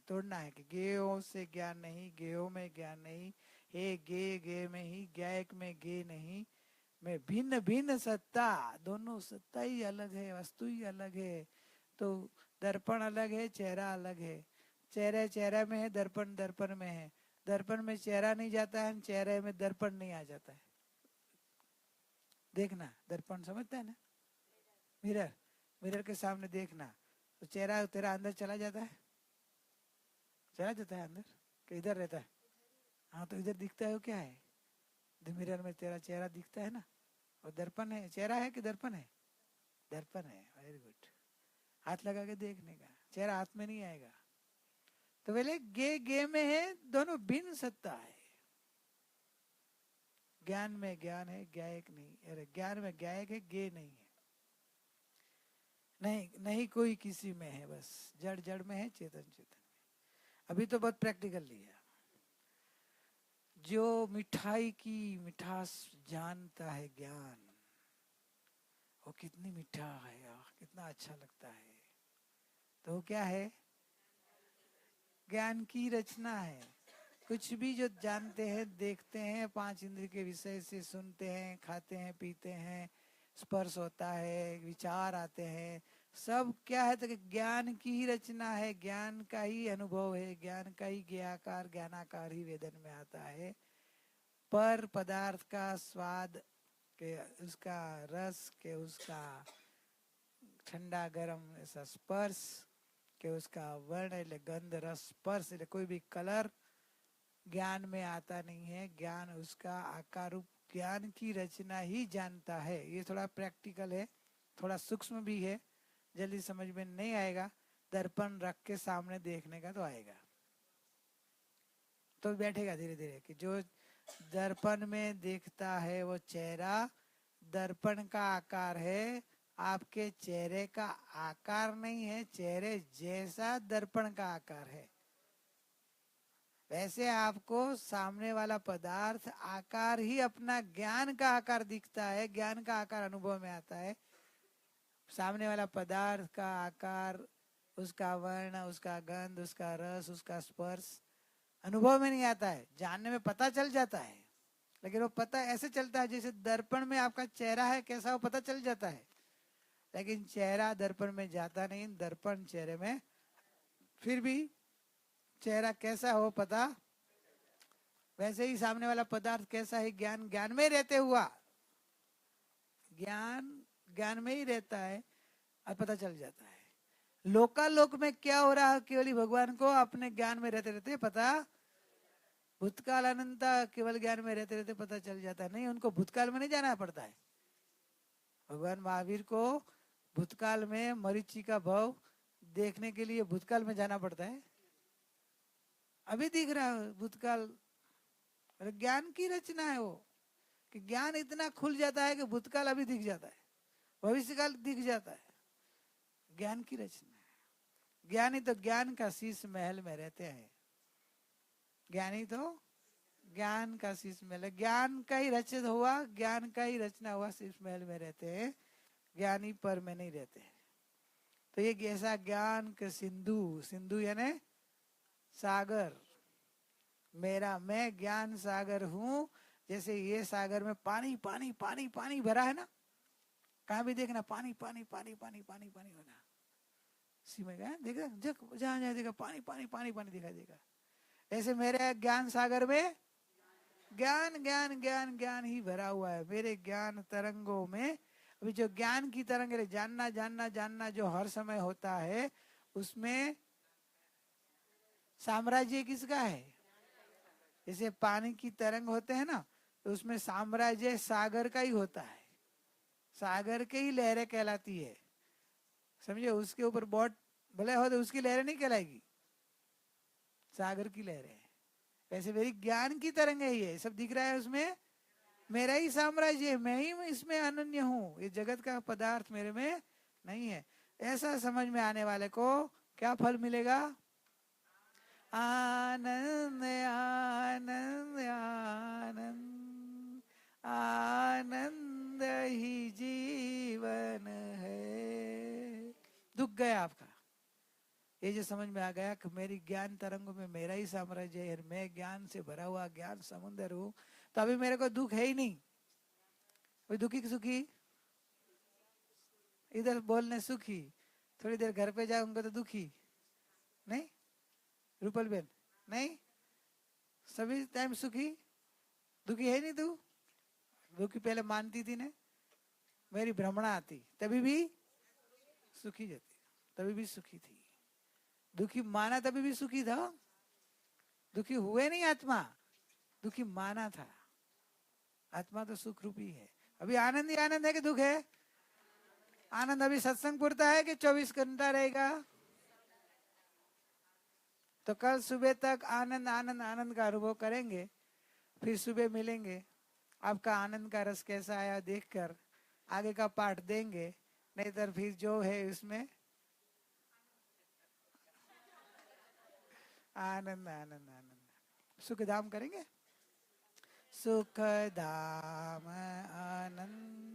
Speaker 1: तोड़ना है कि गेयों से ज्ञान नहीं, गेयों में ज्ञान नहीं, हे गे गे में ही, ज्ञायक में गे नहीं, मैं भिन्न भिन्न सत्ता, दोनों सत्ता ही अलग है, वस्तु ही अलग है। तो दर्पण अलग है, चेहरा अलग है। चेहरे चेहरे में है, दर्पण दर्पण में है। दर्पण में चेहरा नहीं जाता है, चेहरे में दर्पण नहीं आ जाता है। देखना, दर्पण समझता है ना, मिरर, मिरर के सामने देखना, तो चेहरा तेरा अंदर चला जाता है, चला जाता है अंदर कि इधर रहता है? हाँ, तो इधर दिखता है वो क्या है? मिरर में तेरा चेहरा दिखता है ना, और दर्पण है। चेहरा है कि दर्पण है? दर्पण है। वेरी गुड, हाथ लगा के देखने का, चेहरा हाथ में नहीं आएगा। तो बोले गे गे में है, दोनों भिन्न सत्ता है। ज्ञान में ज्ञान है, ज्ञायक नहीं। अरे ज्ञान में ज्ञायक है, गे नहीं है। नहीं नहीं, कोई किसी में है, बस जड़ जड़ में है, चेतन चेतन में। अभी तो बहुत प्रैक्टिकल लिया। जो मिठाई की मिठास जानता है ज्ञान, वो कितनी मीठा है, कितना अच्छा लगता है, तो वो क्या है? ज्ञान की रचना है। कुछ भी जो जानते हैं, देखते हैं, पांच इंद्रिय के विषय से सुनते हैं, खाते हैं, पीते हैं, स्पर्श होता है, विचार आते हैं, सब क्या है? तो ज्ञान की ही रचना है, ज्ञान का ही अनुभव है, ज्ञान का ही ज्ञाकार ज्ञानाकार ही वेदन में आता है। पर पदार्थ का स्वाद के, उसका रस के, उसका ठंडा गरम ऐसा स्पर्श के, उसका वर्ण गंध रस स्पर्श, कोई भी कलर ज्ञान में आता नहीं है। ज्ञान उसका आकार रूप ज्ञान की रचना ही जानता है। ये थोड़ा प्रैक्टिकल है, थोड़ा सूक्ष्म भी है, जल्दी समझ में नहीं आएगा। दर्पण रख के सामने देखने का तो आएगा, तो बैठेगा धीरे धीरे कि जो दर्पण में देखता है वो चेहरा दर्पण का आकार है, आपके चेहरे का आकार नहीं है। चेहरे जैसा दर्पण का आकार है, वैसे आपको सामने वाला पदार्थ आकार ही अपना ज्ञान का आकार दिखता है, ज्ञान का आकार अनुभव में आता है। सामने वाला पदार्थ का आकार, उसका वर्ण, उसका गंध, उसका रस, उसका स्पर्श अनुभव में नहीं आता है, जानने में पता चल जाता है। लेकिन वो पता ऐसे चलता है जैसे दर्पण में आपका चेहरा है कैसा, वो पता चल जाता है, लेकिन चेहरा दर्पण में जाता नहीं, दर्पण चेहरे में। फिर भी चेहरा कैसा हो पता, वैसे ही सामने वाला पदार्थ कैसा है, ज्ञान ज्ञान में रहते हुआ, ज्ञान ज्ञान में ही रहता है और पता चल जाता है। लोकालोक में क्या हो रहा है, केवल भगवान को अपने ज्ञान में रहते रहते पता, भूतकाल अनंत केवल ज्ञान में रहते रहते पता चल जाता है। नहीं, उनको भूतकाल में नहीं जाना पड़ता है। भगवान महावीर को भूतकाल में मरीचि का भाव देखने के लिए भूतकाल में जाना पड़ता है? अभी दिख रहा है भूतकाल, ज्ञान की रचना है वो, कि ज्ञान इतना खुल जाता है कि भूतकाल अभी दिख जाता है, भविष्यकाल दिख जाता है। ज्ञान की रचना है। ज्ञानी तो ज्ञान का शीश महल में रहते हैं, ज्ञानी तो ज्ञान का शीश महल, ज्ञान का ही रचित हुआ, ज्ञान का ही रचना हुआ शीश महल में रहते हैं, ज्ञानी पर में नहीं रहते हैं। तो ये ऐसा ज्ञान के सिंधु, सिंधु यानी सागर, मेरा मैं ज्ञान सागर हूं। जैसे ये सागर में पानी पानी पानी पानी भरा है ना, कहाँ भी देखना पानी पानी पानी पानी पानी पानी होना, सीमा गया देखा, जहाँ जहाँ देखा पानी पानी पानी पानी दिखाई देगा। ऐसे मेरे ज्ञान सागर में ज्ञान ज्ञान ज्ञान ज्ञान ही भरा हुआ है। मेरे ज्ञान तरंगों में अभी जो ज्ञान की तरंग है, जानना जानना जानना जो हर समय होता है, उसमें साम्राज्य किसका है? जैसे पानी की तरंग होते हैं ना, तो उसमें साम्राज्य सागर का ही होता है, सागर के ही लहरें कहलाती है, समझे। उसके ऊपर बोट भले हो तो उसकी लहरें नहीं कहलाएगी, सागर की लहरें है। वैसे मेरी ज्ञान की तरंग है, ये सब दिख रहा है उसमें मेरा ही साम्राज्य है, मैं ही इसमें अनन्य हूँ, ये जगत का पदार्थ मेरे में नहीं है। ऐसा समझ में आने वाले को क्या फल मिलेगा? आनंद आनंद आनंद, आनंद ही जीवन है। दुख गया आपका, ये जो समझ में आ गया कि मेरी ज्ञान तरंगों में मेरा ही साम्राज्य है, मैं ज्ञान से भरा हुआ ज्ञान समुद्र हूँ, तो अभी मेरे को दुख है ही नहीं। कोई दुखी की सुखी, इधर बोलने सुखी, थोड़ी देर घर पे जाऊंगा तो दुखी नहीं, रूपल बेन नहीं, सभी टाइम सुखी, दुखी है नहीं तू? दुखी पहले मानती थी ने, मेरी भ्रमणा आती तभी भी सुखी जाती, तभी भी सुखी थी। दुखी माना तभी भी सुखी था, दुखी हुए नहीं आत्मा, दुखी माना था। आत्मा तो सुख रूपी है। अभी आनंद ही आनंद है कि दुख है? आनंद अभी सत्संग पुरता है कि 24 घंटा रहेगा? तो कल सुबह तक आनंद आनंद आनंद का अनुभव करेंगे, फिर सुबह मिलेंगे। आपका आनंद का रस कैसा आया देखकर आगे का पाठ देंगे, नहीं तो फिर जो है उसमें आनंद आनंद आनंद सुख धाम करेंगे। सुख धाम आनंद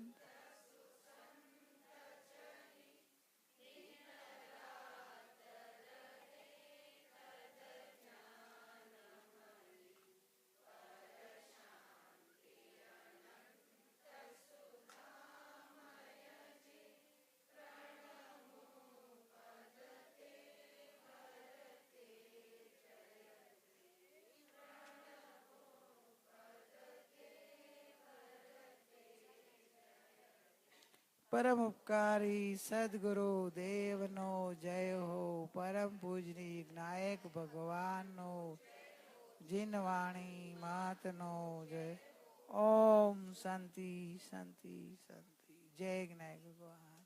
Speaker 1: परम उपकारी सदगुरु देवनो जय हो। परम पूजनीय नायक भगवान नो जिन वाणी मात नो जय। ओम शांति शांति शांति। जय नायक भगवान।